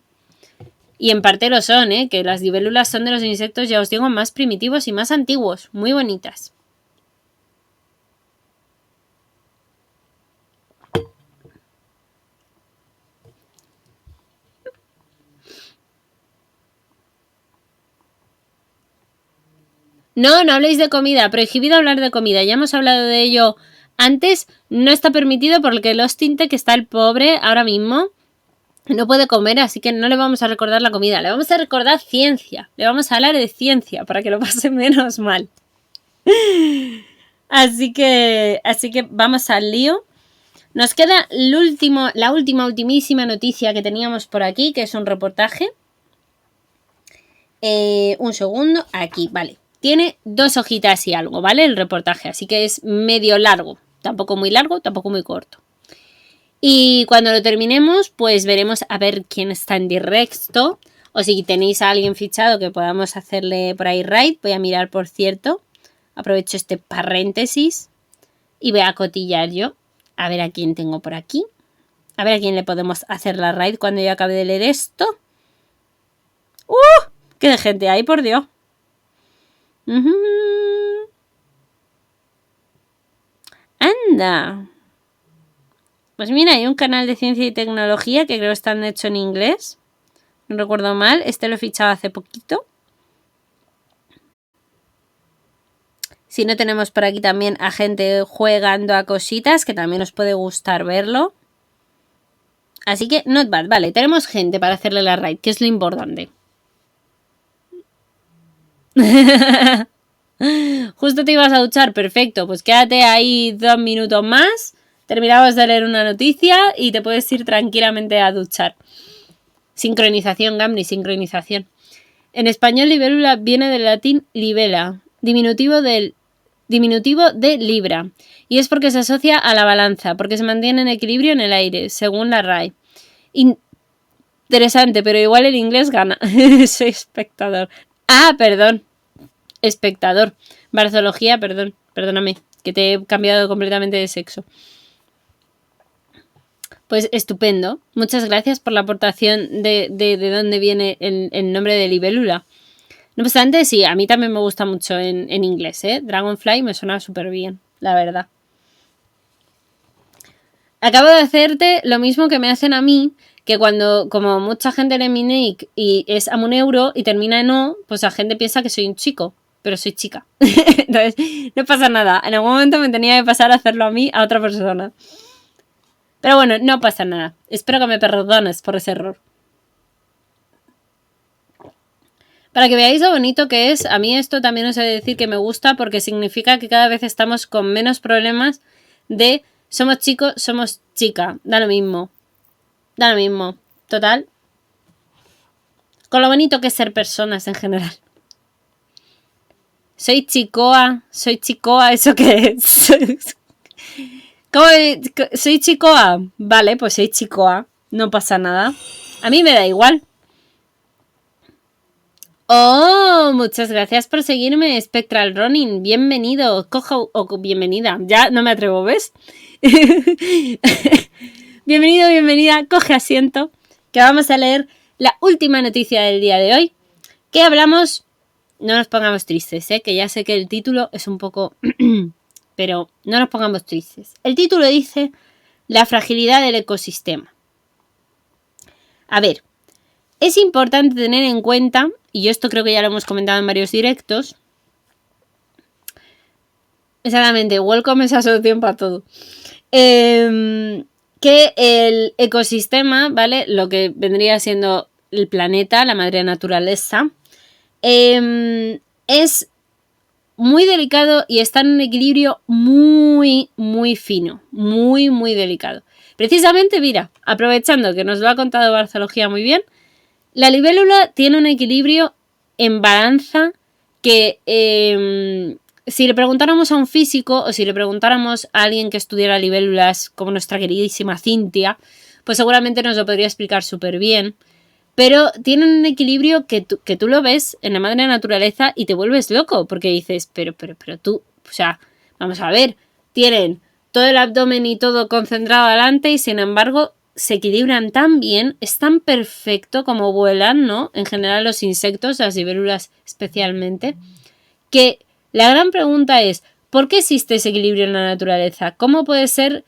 Y en parte lo son, ¿eh? Que las libélulas son de los insectos, ya os digo, más primitivos y más antiguos. Muy bonitas. No, no habléis de comida. Prohibido hablar de comida. Ya hemos hablado de ello antes. No está permitido porque el Ostinte, que está el pobre ahora mismo, no puede comer, así que no le vamos a recordar la comida. Le vamos a recordar ciencia. Le vamos a hablar de ciencia para que lo pase menos mal. Así que vamos al lío. Nos queda la ultimísima noticia que teníamos por aquí, que es un reportaje. Un segundo, aquí, vale. Tiene 2 hojitas y algo, ¿vale? El reportaje, así que es medio largo. Tampoco muy largo, tampoco muy corto. Y cuando lo terminemos, pues veremos a ver quién está en directo. O si tenéis a alguien fichado que podamos hacerle por ahí raid. Voy a mirar, por cierto. Aprovecho este paréntesis. Y voy a cotillar yo. A ver a quién tengo por aquí. A ver a quién le podemos hacer la raid cuando yo acabe de leer esto. ¡Qué de gente hay, por Dios! ¡Anda! Pues mira, hay un canal de ciencia y tecnología que creo que están hecho en inglés. No recuerdo mal. Este lo he fichado hace poquito. Si no, tenemos por aquí también a gente jugando a cositas, que también os puede gustar verlo. Así que, not bad. Vale, tenemos gente para hacerle la raid, que es lo importante. Justo te ibas a duchar, perfecto. Pues quédate ahí 2 minutos más. Terminamos de leer una noticia y te puedes ir tranquilamente a duchar. Sincronización, Gambri, sincronización. En español, libélula viene del latín libela, diminutivo de libra. Y es porque se asocia a la balanza, porque se mantiene en equilibrio en el aire, según la RAE. Interesante, pero igual el inglés gana. Soy espectador. Ah, perdón. Espectador. Barzoología, perdóname, que te he cambiado completamente de sexo. Pues estupendo. Muchas gracias por la aportación de dónde viene el nombre de libélula. No obstante, sí, a mí también me gusta mucho en inglés, ¿eh? Dragonfly me suena súper bien, la verdad. Acabo de hacerte lo mismo que me hacen a mí, que cuando, como mucha gente lee mi nick y es Amuneuro y termina en O, pues la gente piensa que soy un chico, pero soy chica. Entonces, no pasa nada. En algún momento me tenía que pasar a hacerlo a mí, a otra persona. Pero bueno, no pasa nada. Espero que me perdones por ese error. Para que veáis lo bonito que es, a mí esto también os he de decir que me gusta porque significa que cada vez estamos con menos problemas de somos chicos, somos chica. Da lo mismo. Da lo mismo. Total. Con lo bonito que es ser personas en general. Soy chicoa, ¿eso qué es? ¿Cómo? ¿Soy chicoa? Vale, pues soy chicoa. No pasa nada. A mí me da igual. Oh, muchas gracias por seguirme, Spectral Running. Bienvenido, o bienvenida. Ya no me atrevo, ¿ves? Bienvenido, bienvenida. Coge asiento, que vamos a leer la última noticia del día de hoy. Que hablamos, no nos pongamos tristes, que ya sé que el título es un poco... pero no nos pongamos tristes. El título dice la fragilidad del ecosistema. A ver, es importante tener en cuenta, y yo esto creo que ya lo hemos comentado en varios directos, exactamente, welcome es asociación para todo, que el ecosistema, ¿vale? Lo que vendría siendo el planeta, la madre naturaleza, es muy delicado y está en un equilibrio muy, muy fino, muy, muy delicado. Precisamente, mira, aprovechando que nos lo ha contado Barzoología muy bien, la libélula tiene un equilibrio en balanza que si le preguntáramos a un físico o si le preguntáramos a alguien que estudiara libélulas como nuestra queridísima Cintia, pues seguramente nos lo podría explicar súper bien. pero tienen un equilibrio que tú lo ves en la madre naturaleza y te vuelves loco, porque dices, pero tú, o sea, vamos a ver, tienen todo el abdomen y todo concentrado adelante y sin embargo se equilibran tan bien, es tan perfecto como vuelan, ¿no? En general los insectos, las libélulas especialmente, que la gran pregunta es, ¿por qué existe ese equilibrio en la naturaleza? ¿Cómo puede ser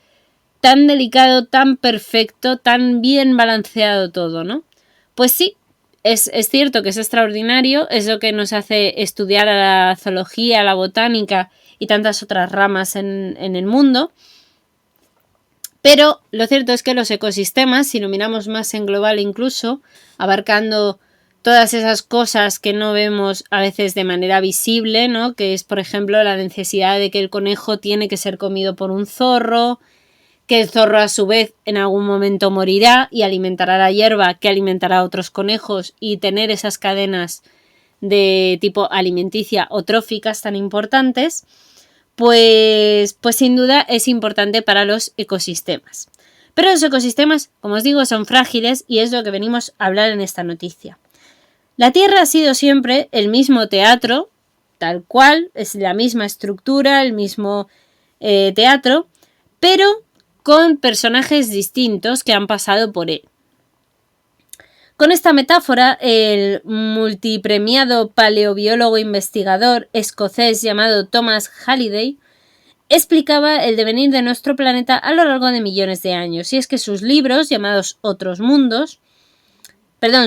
tan delicado, tan perfecto, tan bien balanceado todo, ¿no? Pues sí, es cierto que es extraordinario, es lo que nos hace estudiar a la zoología, a la botánica y tantas otras ramas en el mundo. Pero lo cierto es que los ecosistemas, si lo miramos más en global incluso, abarcando todas esas cosas que no vemos a veces de manera visible, ¿no? Que es, por ejemplo, la necesidad de que el conejo tiene que ser comido por un zorro, que el zorro a su vez en algún momento morirá y alimentará la hierba que alimentará a otros conejos y tener esas cadenas de tipo alimenticia o tróficas tan importantes, pues sin duda es importante para los ecosistemas. Pero los ecosistemas, como os digo, son frágiles y es lo que venimos a hablar en esta noticia. La Tierra ha sido siempre el mismo teatro, tal cual, es la misma estructura, el mismo teatro, pero con personajes distintos que han pasado por él. Con esta metáfora, el multipremiado paleobiólogo investigador escocés llamado Thomas Halliday explicaba el devenir de nuestro planeta a lo largo de millones de años. Y es que sus libros, llamados Otros Mundos,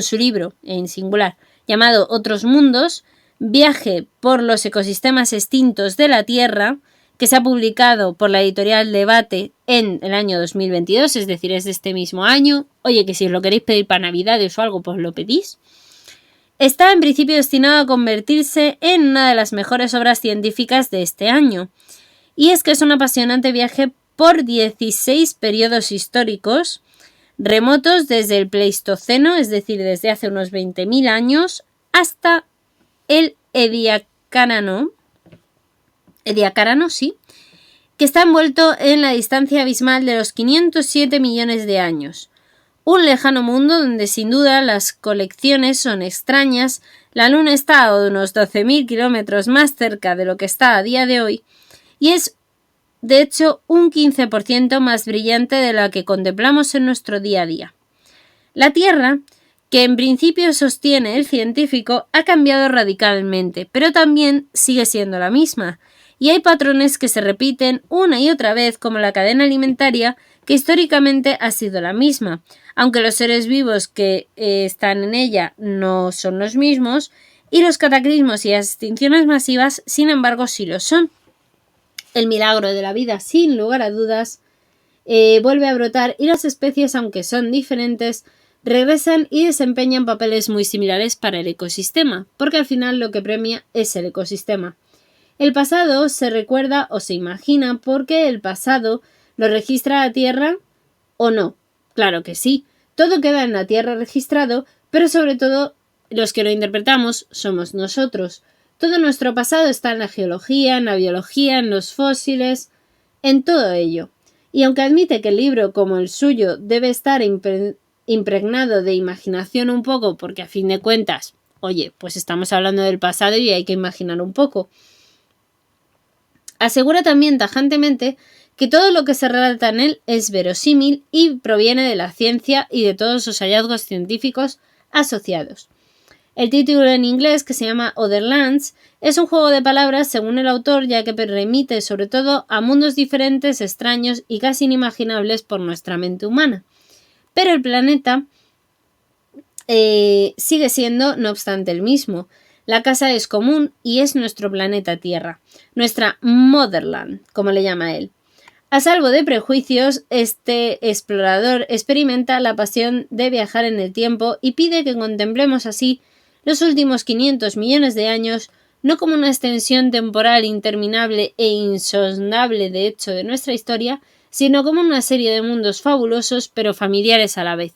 su libro en singular, llamado Otros Mundos, viaje por los ecosistemas extintos de la Tierra, que se ha publicado por la editorial Debate en el año 2022, es decir, es de este mismo año. Oye, que si os lo queréis pedir para Navidades o algo, pues lo pedís. Está en principio destinado a convertirse en una de las mejores obras científicas de este año. Y es que es un apasionante viaje por 16 periodos históricos remotos desde el Pleistoceno, es decir, desde hace unos 20.000 años, hasta el Ediacarano, sí, que está envuelto en la distancia abismal de los 507 millones de años. Un lejano mundo donde sin duda las colecciones son extrañas, la Luna está a unos 12.000 kilómetros más cerca de lo que está a día de hoy y es de hecho un 15% más brillante de la que contemplamos en nuestro día a día. La Tierra, que en principio sostiene el científico, ha cambiado radicalmente, pero también sigue siendo la misma. Y hay patrones que se repiten una y otra vez, como la cadena alimentaria, que históricamente ha sido la misma, aunque los seres vivos que están en ella no son los mismos, y los cataclismos y las extinciones masivas, sin embargo, sí lo son. El milagro de la vida, sin lugar a dudas, vuelve a brotar y las especies, aunque son diferentes, regresan y desempeñan papeles muy similares para el ecosistema, porque al final lo que premia es el ecosistema. El pasado se recuerda o se imagina porque el pasado lo registra la Tierra o no. Claro que sí, todo queda en la Tierra registrado, pero sobre todo los que lo interpretamos somos nosotros. Todo nuestro pasado está en la geología, en la biología, en los fósiles, en todo ello. Y aunque admite que el libro como el suyo debe estar impregnado de imaginación un poco, porque a fin de cuentas, oye, pues estamos hablando del pasado y hay que imaginar un poco, asegura también tajantemente que todo lo que se relata en él es verosímil y proviene de la ciencia y de todos sus hallazgos científicos asociados. El título en inglés, que se llama Other Lands, es un juego de palabras según el autor, ya que remite sobre todo a mundos diferentes, extraños y casi inimaginables por nuestra mente humana. Pero el planeta sigue siendo, no obstante, el mismo. La casa es común y es nuestro planeta Tierra, nuestra Motherland, como le llama él. A salvo de prejuicios, este explorador experimenta la pasión de viajar en el tiempo y pide que contemplemos así los últimos 500 millones de años, no como una extensión temporal interminable e insondable de hecho de nuestra historia, sino como una serie de mundos fabulosos pero familiares a la vez.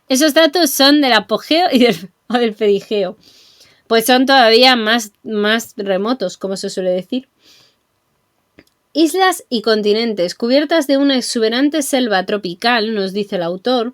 Esos datos son del apogeo y del perigeo, pues son todavía más remotos, como se suele decir. Islas y continentes cubiertas de una exuberante selva tropical, nos dice el autor,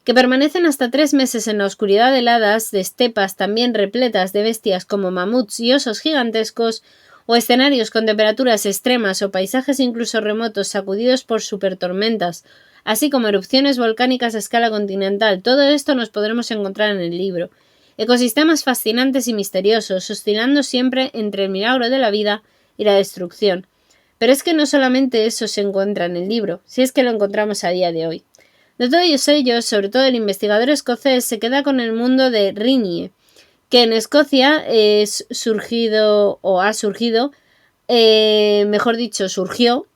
que permanecen hasta 3 meses en la oscuridad heladas de estepas también repletas de bestias como mamuts y osos gigantescos, o escenarios con temperaturas extremas o paisajes incluso remotos sacudidos por supertormentas, así como erupciones volcánicas a escala continental. Todo esto nos podremos encontrar en el libro. Ecosistemas fascinantes y misteriosos, oscilando siempre entre el milagro de la vida y la destrucción. Pero es que no solamente eso se encuentra en el libro, si es que lo encontramos a día de hoy. De todos ellos, sobre todo el investigador escocés, se queda con el mundo de Rinnie, que en Escocia surgió,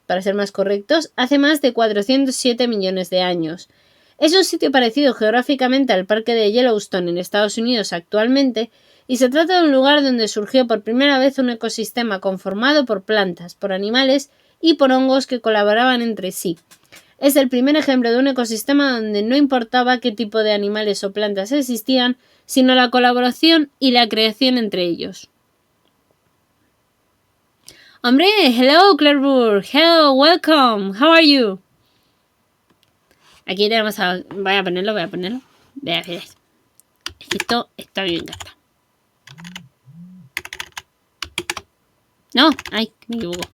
para ser más correctos, hace más de 407 millones de años. Es un sitio parecido geográficamente al parque de Yellowstone en Estados Unidos actualmente, y se trata de un lugar donde surgió por primera vez un ecosistema conformado por plantas, por animales y por hongos que colaboraban entre sí. Es el primer ejemplo de un ecosistema donde no importaba qué tipo de animales o plantas existían, sino la colaboración y la creación entre ellos. ¡Hombre! ¡Hello, Clairvoyant! ¡Hello! ¡Welcome! ¿How are you? Aquí tenemos a... Voy a ponerlo. Vean. Es que esto está bien gasta. No, ay, me equivoco.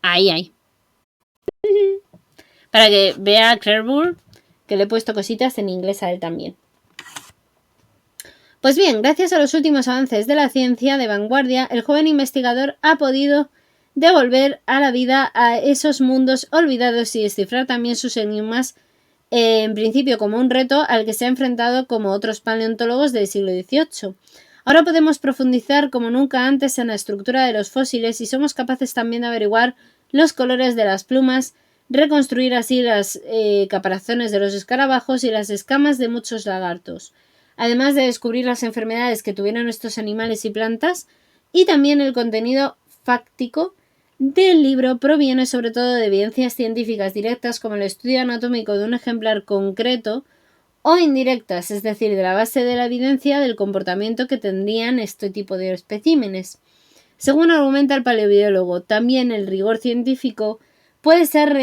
Ahí. Para que vea a Clairvoyant que le he puesto cositas en inglés a él también. Pues bien, gracias a los últimos avances de la ciencia de vanguardia, el joven investigador ha podido devolver a la vida a esos mundos olvidados y descifrar también sus enigmas, en principio como un reto al que se ha enfrentado como otros paleontólogos del siglo XVIII. Ahora podemos profundizar como nunca antes en la estructura de los fósiles y somos capaces también de averiguar los colores de las plumas, reconstruir así las caparazones de los escarabajos y las escamas de muchos lagartos, además de descubrir las enfermedades que tuvieron estos animales y plantas, y también el contenido fáctico del libro proviene sobre todo de evidencias científicas directas como el estudio anatómico de un ejemplar concreto o indirectas, es decir, de la base de la evidencia del comportamiento que tendrían este tipo de especímenes. Según argumenta el paleobiólogo, también el rigor científico puede ser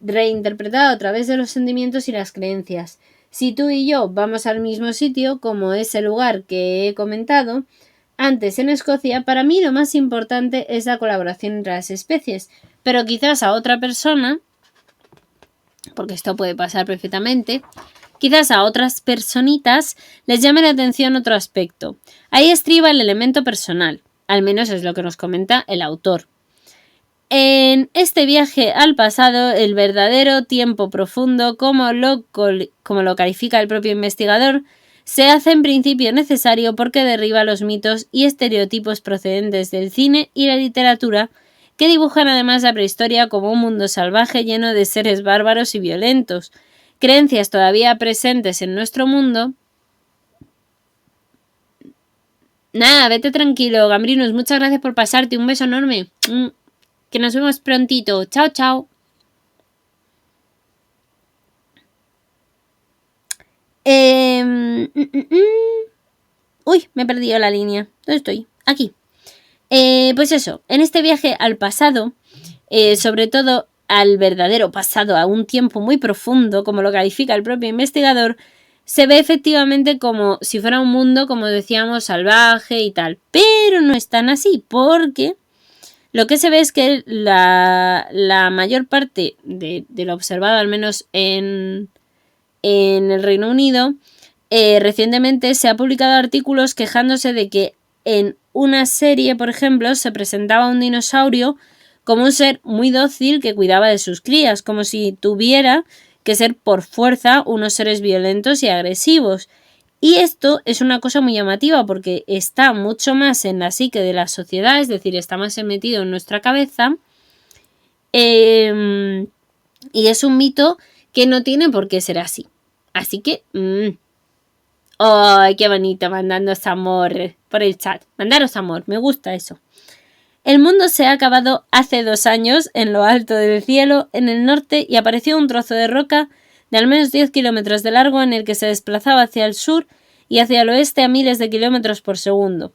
reinterpretado a través de los sentimientos y las creencias. Si tú y yo vamos al mismo sitio, como es el lugar que he comentado antes en Escocia, para mí lo más importante es la colaboración entre las especies, pero quizás a otra persona, porque esto puede pasar perfectamente, quizás a otras personitas les llame la atención otro aspecto. Ahí estriba el elemento personal, al menos es lo que nos comenta el autor. En este viaje al pasado, el verdadero tiempo profundo, como lo califica el propio investigador, se hace en principio necesario porque derriba los mitos y estereotipos procedentes del cine y la literatura que dibujan además la prehistoria como un mundo salvaje lleno de seres bárbaros y violentos, creencias todavía presentes en nuestro mundo. Nada, vete tranquilo, Gambrinus, muchas gracias por pasarte, un beso enorme. Que nos vemos prontito. Chao, chao. Uy, me he perdido la línea. ¿Dónde estoy? Aquí. Pues eso, en este viaje al pasado, sobre todo al verdadero pasado, a un tiempo muy profundo, como lo califica el propio investigador, se ve efectivamente como si fuera un mundo, como decíamos, salvaje y tal. Pero no es tan así, porque lo que se ve es que la mayor parte de lo observado, al menos en el Reino Unido, recientemente se ha publicado artículos quejándose de que en una serie, por ejemplo, se presentaba un dinosaurio como un ser muy dócil que cuidaba de sus crías, como si tuviera que ser por fuerza unos seres violentos y agresivos. Y esto es una cosa muy llamativa porque está mucho más en la psique de la sociedad, es decir, está más metido en nuestra cabeza, y es un mito que no tiene por qué ser así. Así que, ¡ay, qué bonito! Mandándoos amor por el chat. Mandaros amor, me gusta eso. El mundo se ha acabado hace 2 años en lo alto del cielo, en el norte, y apareció un trozo de roca de al menos 10 kilómetros de largo en el que se desplazaba hacia el sur y hacia el oeste a miles de kilómetros por segundo.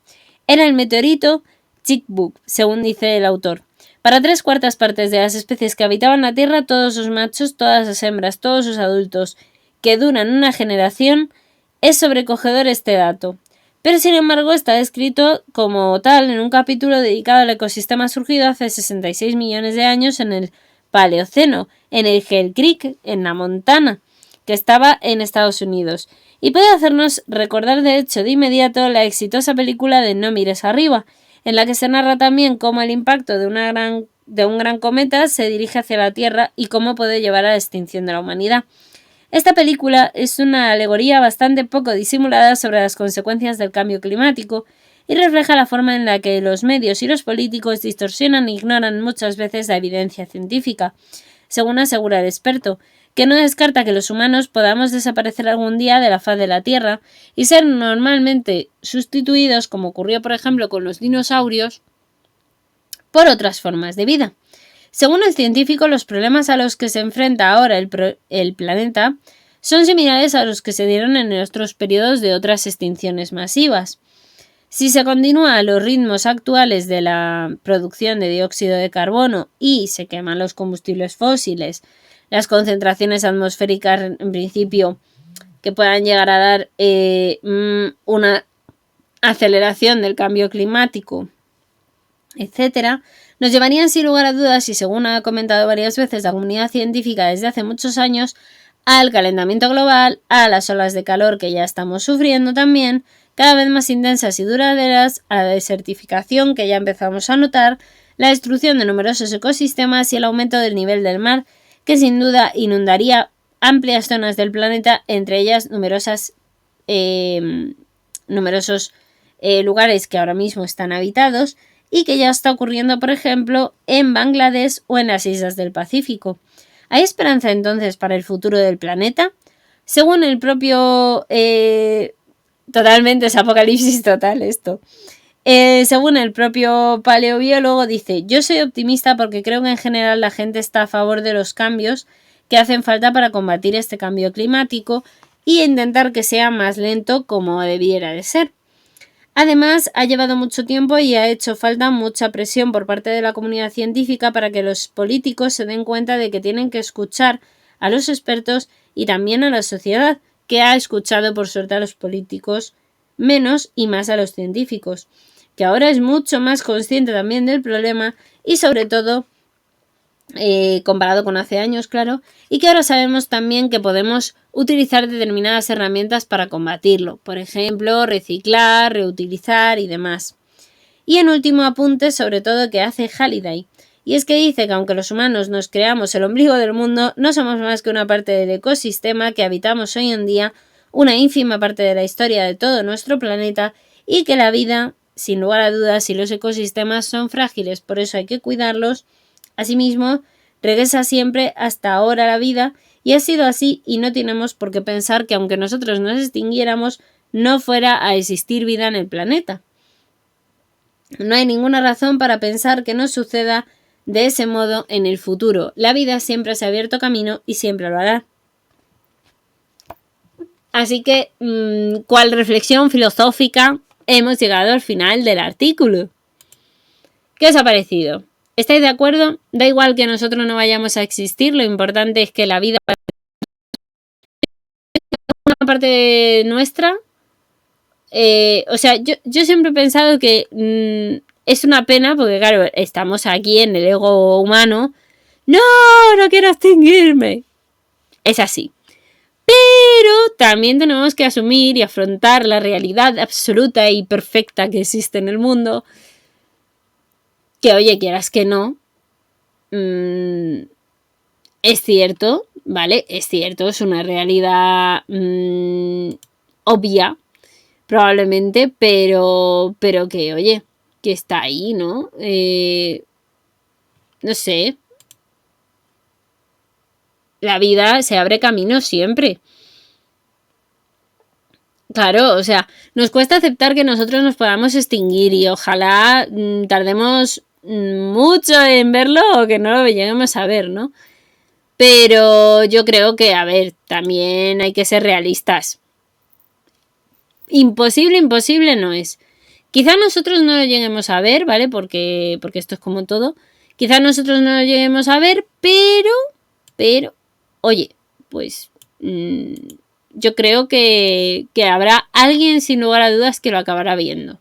Era el meteorito Chicxulub, según dice el autor. Para 3/4 partes de las especies que habitaban la Tierra, todos sus machos, todas las hembras, todos sus adultos, que duran una generación, es sobrecogedor este dato. Pero sin embargo está descrito como tal en un capítulo dedicado al ecosistema surgido hace 66 millones de años en el Paleoceno, en el Hell Creek, en la Montana, que estaba en Estados Unidos. Y puede hacernos recordar de hecho de inmediato la exitosa película de No mires arriba, en la que se narra también cómo el impacto de un gran cometa se dirige hacia la Tierra y cómo puede llevar a la extinción de la humanidad. Esta película es una alegoría bastante poco disimulada sobre las consecuencias del cambio climático y refleja la forma en la que los medios y los políticos distorsionan e ignoran muchas veces la evidencia científica, según asegura el experto, que no descarta que los humanos podamos desaparecer algún día de la faz de la Tierra y ser normalmente sustituidos, como ocurrió por ejemplo con los dinosaurios, por otras formas de vida. Según el científico, los problemas a los que se enfrenta ahora el planeta son similares a los que se dieron en otros periodos de otras extinciones masivas. Si se continúa a los ritmos actuales de la producción de dióxido de carbono y se queman los combustibles fósiles, las concentraciones atmosféricas en principio que puedan llegar a dar una aceleración del cambio climático, etcétera, nos llevarían sin lugar a dudas, y según ha comentado varias veces la comunidad científica desde hace muchos años, al calentamiento global, a las olas de calor que ya estamos sufriendo también, cada vez más intensas y duraderas, a la desertificación que ya empezamos a notar, la destrucción de numerosos ecosistemas y el aumento del nivel del mar, que sin duda inundaría amplias zonas del planeta, entre ellas numerosos lugares que ahora mismo están habitados y que ya está ocurriendo, por ejemplo, en Bangladesh o en las islas del Pacífico. ¿Hay esperanza entonces para el futuro del planeta? Según el propio... totalmente es apocalipsis total esto. Según el propio paleobiólogo dice: yo soy optimista porque creo que en general la gente está a favor de los cambios que hacen falta para combatir este cambio climático y intentar que sea más lento como debiera de ser. Además, ha llevado mucho tiempo y ha hecho falta mucha presión por parte de la comunidad científica para que los políticos se den cuenta de que tienen que escuchar a los expertos y también a la sociedad, que ha escuchado por suerte a los políticos menos y más a los científicos, que ahora es mucho más consciente también del problema y sobre todo comparado con hace años, claro, y que ahora sabemos también que podemos utilizar determinadas herramientas para combatirlo, por ejemplo, reciclar, reutilizar y demás. Y en último apunte, sobre todo, que hace Halliday, y es que dice que aunque los humanos nos creamos el ombligo del mundo, no somos más que una parte del ecosistema que habitamos hoy en día, una ínfima parte de la historia de todo nuestro planeta, y que la vida, sin lugar a dudas, y los ecosistemas son frágiles, por eso hay que cuidarlos. Asimismo, regresa siempre hasta ahora la vida, y ha sido así, y no tenemos por qué pensar que aunque nosotros nos extinguiéramos, no fuera a existir vida en el planeta. No hay ninguna razón para pensar que no suceda de ese modo en el futuro. La vida siempre se ha abierto camino y siempre lo hará. Así que, ¿cuál reflexión filosófica? Hemos llegado al final del artículo. ¿Qué os ha parecido? ¿Estáis de acuerdo? Da igual que nosotros no vayamos a existir, lo importante es que la vida es una parte nuestra. Yo siempre he pensado que es una pena porque, claro, estamos aquí en el ego humano. ¡No! ¡No quiero extinguirme! Es así. Pero también tenemos que asumir y afrontar la realidad absoluta y perfecta que existe en el mundo. Que, oye, quieras que no, es cierto, ¿vale? Es cierto, es una realidad obvia, probablemente, pero que, oye, que está ahí, ¿no? No sé. La vida se abre camino siempre. Claro, o sea, nos cuesta aceptar que nosotros nos podamos extinguir y ojalá tardemos mucho en verlo o que no lo lleguemos a ver, ¿no? Pero yo creo que, a ver, también hay que ser realistas. Imposible no es. Quizá nosotros no lo lleguemos a ver, ¿vale? Porque esto es como todo. Quizás nosotros no lo lleguemos a ver, pero, oye, pues yo creo que habrá alguien sin lugar a dudas que lo acabará viendo.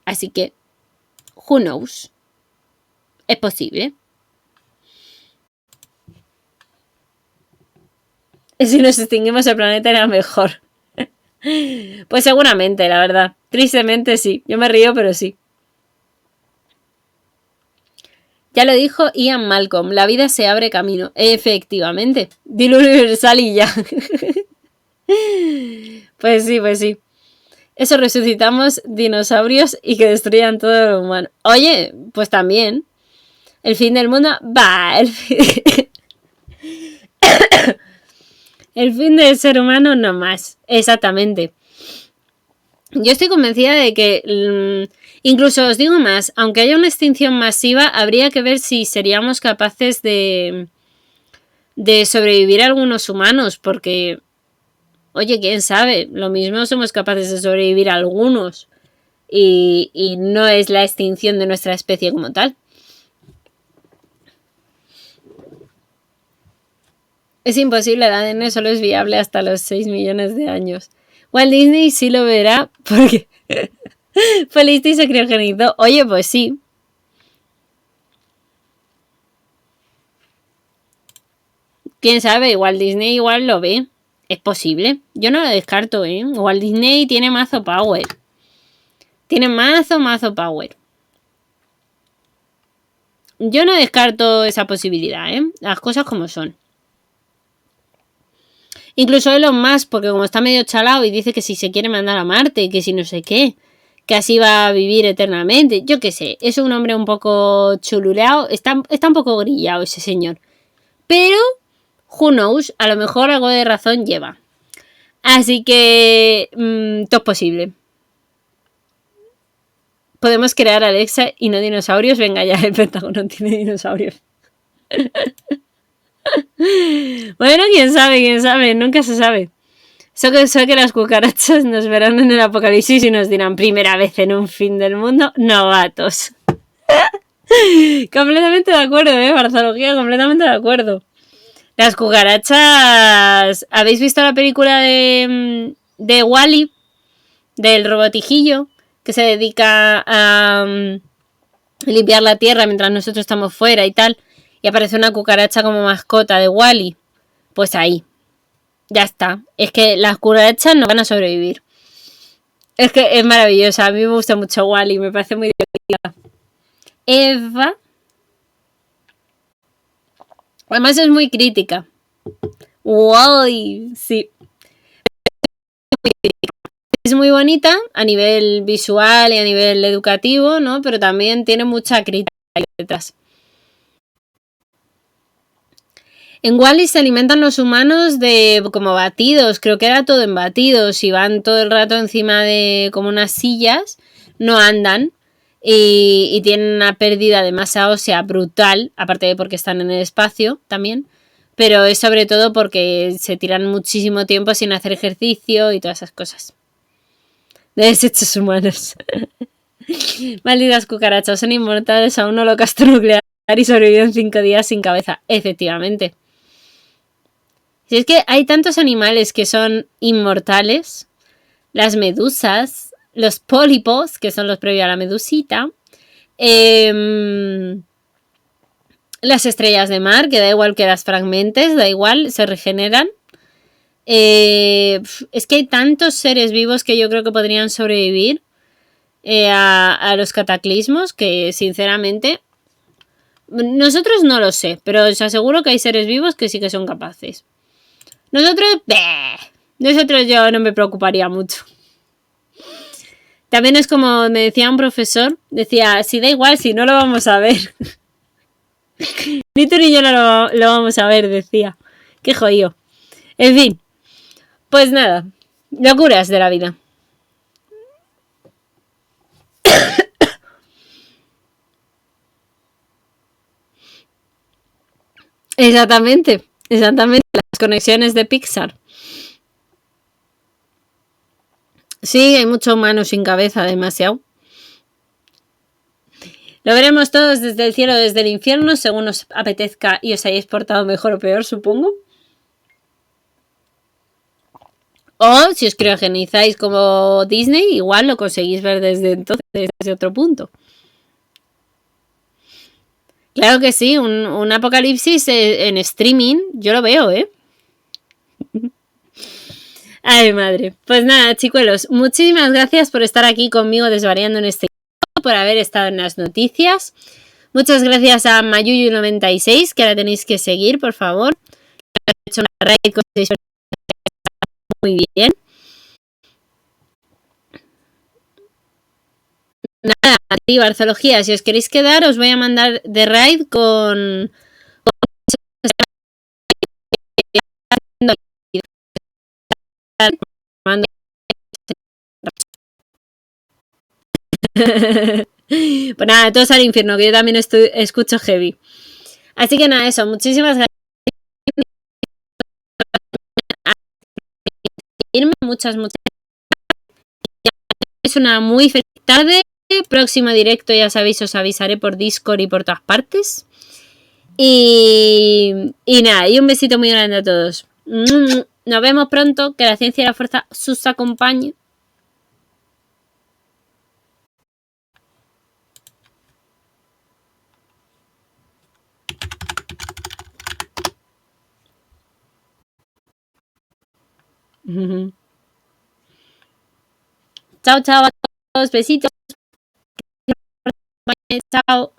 Así que, who knows? Es posible. Si nos extinguimos el planeta era mejor. Pues seguramente, la verdad. Tristemente sí. Yo me río, pero sí. Ya lo dijo Ian Malcolm, la vida se abre camino. Efectivamente. Dilo universal y ya. Pues sí. Eso, resucitamos dinosaurios y que destruyan todo lo humano. Oye, pues también. El fin del mundo. Va, el fin del ser humano no más. Exactamente. Yo estoy convencida de que, incluso os digo más, aunque haya una extinción masiva, habría que ver si seríamos capaces de sobrevivir algunos humanos, porque, oye, quién sabe, lo mismo somos capaces de sobrevivir algunos y no es la extinción de nuestra especie como tal. Es imposible, el ADN solo es viable hasta los 6 millones de años. Walt Disney sí lo verá porque fue listo y se criogenizó. Oye, pues sí. Quién sabe, Walt Disney igual lo ve. Es posible. Yo no lo descarto, ¿eh? Walt Disney tiene mazo power. Tiene mazo power. Yo no descarto esa posibilidad, ¿eh? Las cosas como son. Incluso Elon Musk, porque como está medio chalado y dice que si se quiere mandar a Marte, que si no sé qué, que así va a vivir eternamente. Yo qué sé, es un hombre un poco chululeado, está un poco grillado ese señor. Pero, who knows, a lo mejor algo de razón lleva. Así que, todo es posible. Podemos crear Alexa y no dinosaurios. Venga ya, el Pentágono tiene dinosaurios. Bueno, quién sabe, nunca se sabe. Eso que las cucarachas nos verán en el apocalipsis y nos dirán primera vez en un fin del mundo, novatos. Completamente de acuerdo, Barzología, completamente de acuerdo. Las cucarachas... ¿Habéis visto la película de Wall-E? Del robotijillo que se dedica a limpiar la tierra mientras nosotros estamos fuera y tal. Y aparece una cucaracha como mascota de Wall-E. Pues ahí. Ya está. Es que las cucarachas no van a sobrevivir. Es que es maravillosa. A mí me gusta mucho Wall-E. Me parece muy divertida. Eva. Además es muy crítica. Wall-E. Sí. Es muy bonita a nivel visual y a nivel educativo, ¿no? Pero también tiene mucha crítica detrás. En Wall-E se alimentan los humanos de como batidos, creo que era todo en batidos, y van todo el rato encima de como unas sillas, no andan y tienen una pérdida de masa ósea brutal, aparte de porque están en el espacio también, pero es sobre todo porque se tiran muchísimo tiempo sin hacer ejercicio y todas esas cosas. De desechos humanos. Malditas cucarachas, son inmortales a un holocausto nuclear y sobreviven 5 días sin cabeza. Efectivamente. Si es que hay tantos animales que son inmortales, las medusas, los pólipos, que son los previos a la medusita, las estrellas de mar, que da igual que las fragmentes, da igual, se regeneran. Es que hay tantos seres vivos que yo creo que podrían sobrevivir a los cataclismos que, sinceramente, nosotros no lo sé, pero os aseguro que hay seres vivos que sí que son capaces. Nosotros yo no me preocuparía mucho. También es como me decía un profesor, decía, si da igual, si no lo vamos a ver. Ni tú ni yo no lo vamos a ver, decía. Qué jodido. En fin, pues nada, locuras de la vida. Exactamente, las conexiones de Pixar. Sí, hay mucho humano sin cabeza, demasiado. Lo veremos todos desde el cielo o desde el infierno, según os apetezca y os hayáis portado mejor o peor, supongo. O si os criogenizáis como Disney, igual lo conseguís ver desde entonces, desde otro punto. Claro que sí, un apocalipsis en streaming, yo lo veo, ¿eh? Ay, madre. Pues nada, chicuelos, muchísimas gracias por estar aquí conmigo desvariando en este video, por haber estado en las noticias. Muchas gracias a Mayuyu96, que ahora tenéis que seguir, por favor. Ha hecho una raid con 6 personas muy bien. Nada, a ti, Barzoología, si os queréis quedar, os voy a mandar de raid con pues nada, todos al infierno, que yo también escucho heavy. Así que nada, eso, muchísimas gracias. Muchas. Es una muy feliz tarde. Próximo directo, ya sabéis, os avisaré por Discord y por todas partes. Y nada, y un besito muy grande a todos. Nos vemos pronto, que la ciencia y la fuerza sus acompañe. Chao, chao a todos, besitos. Chao.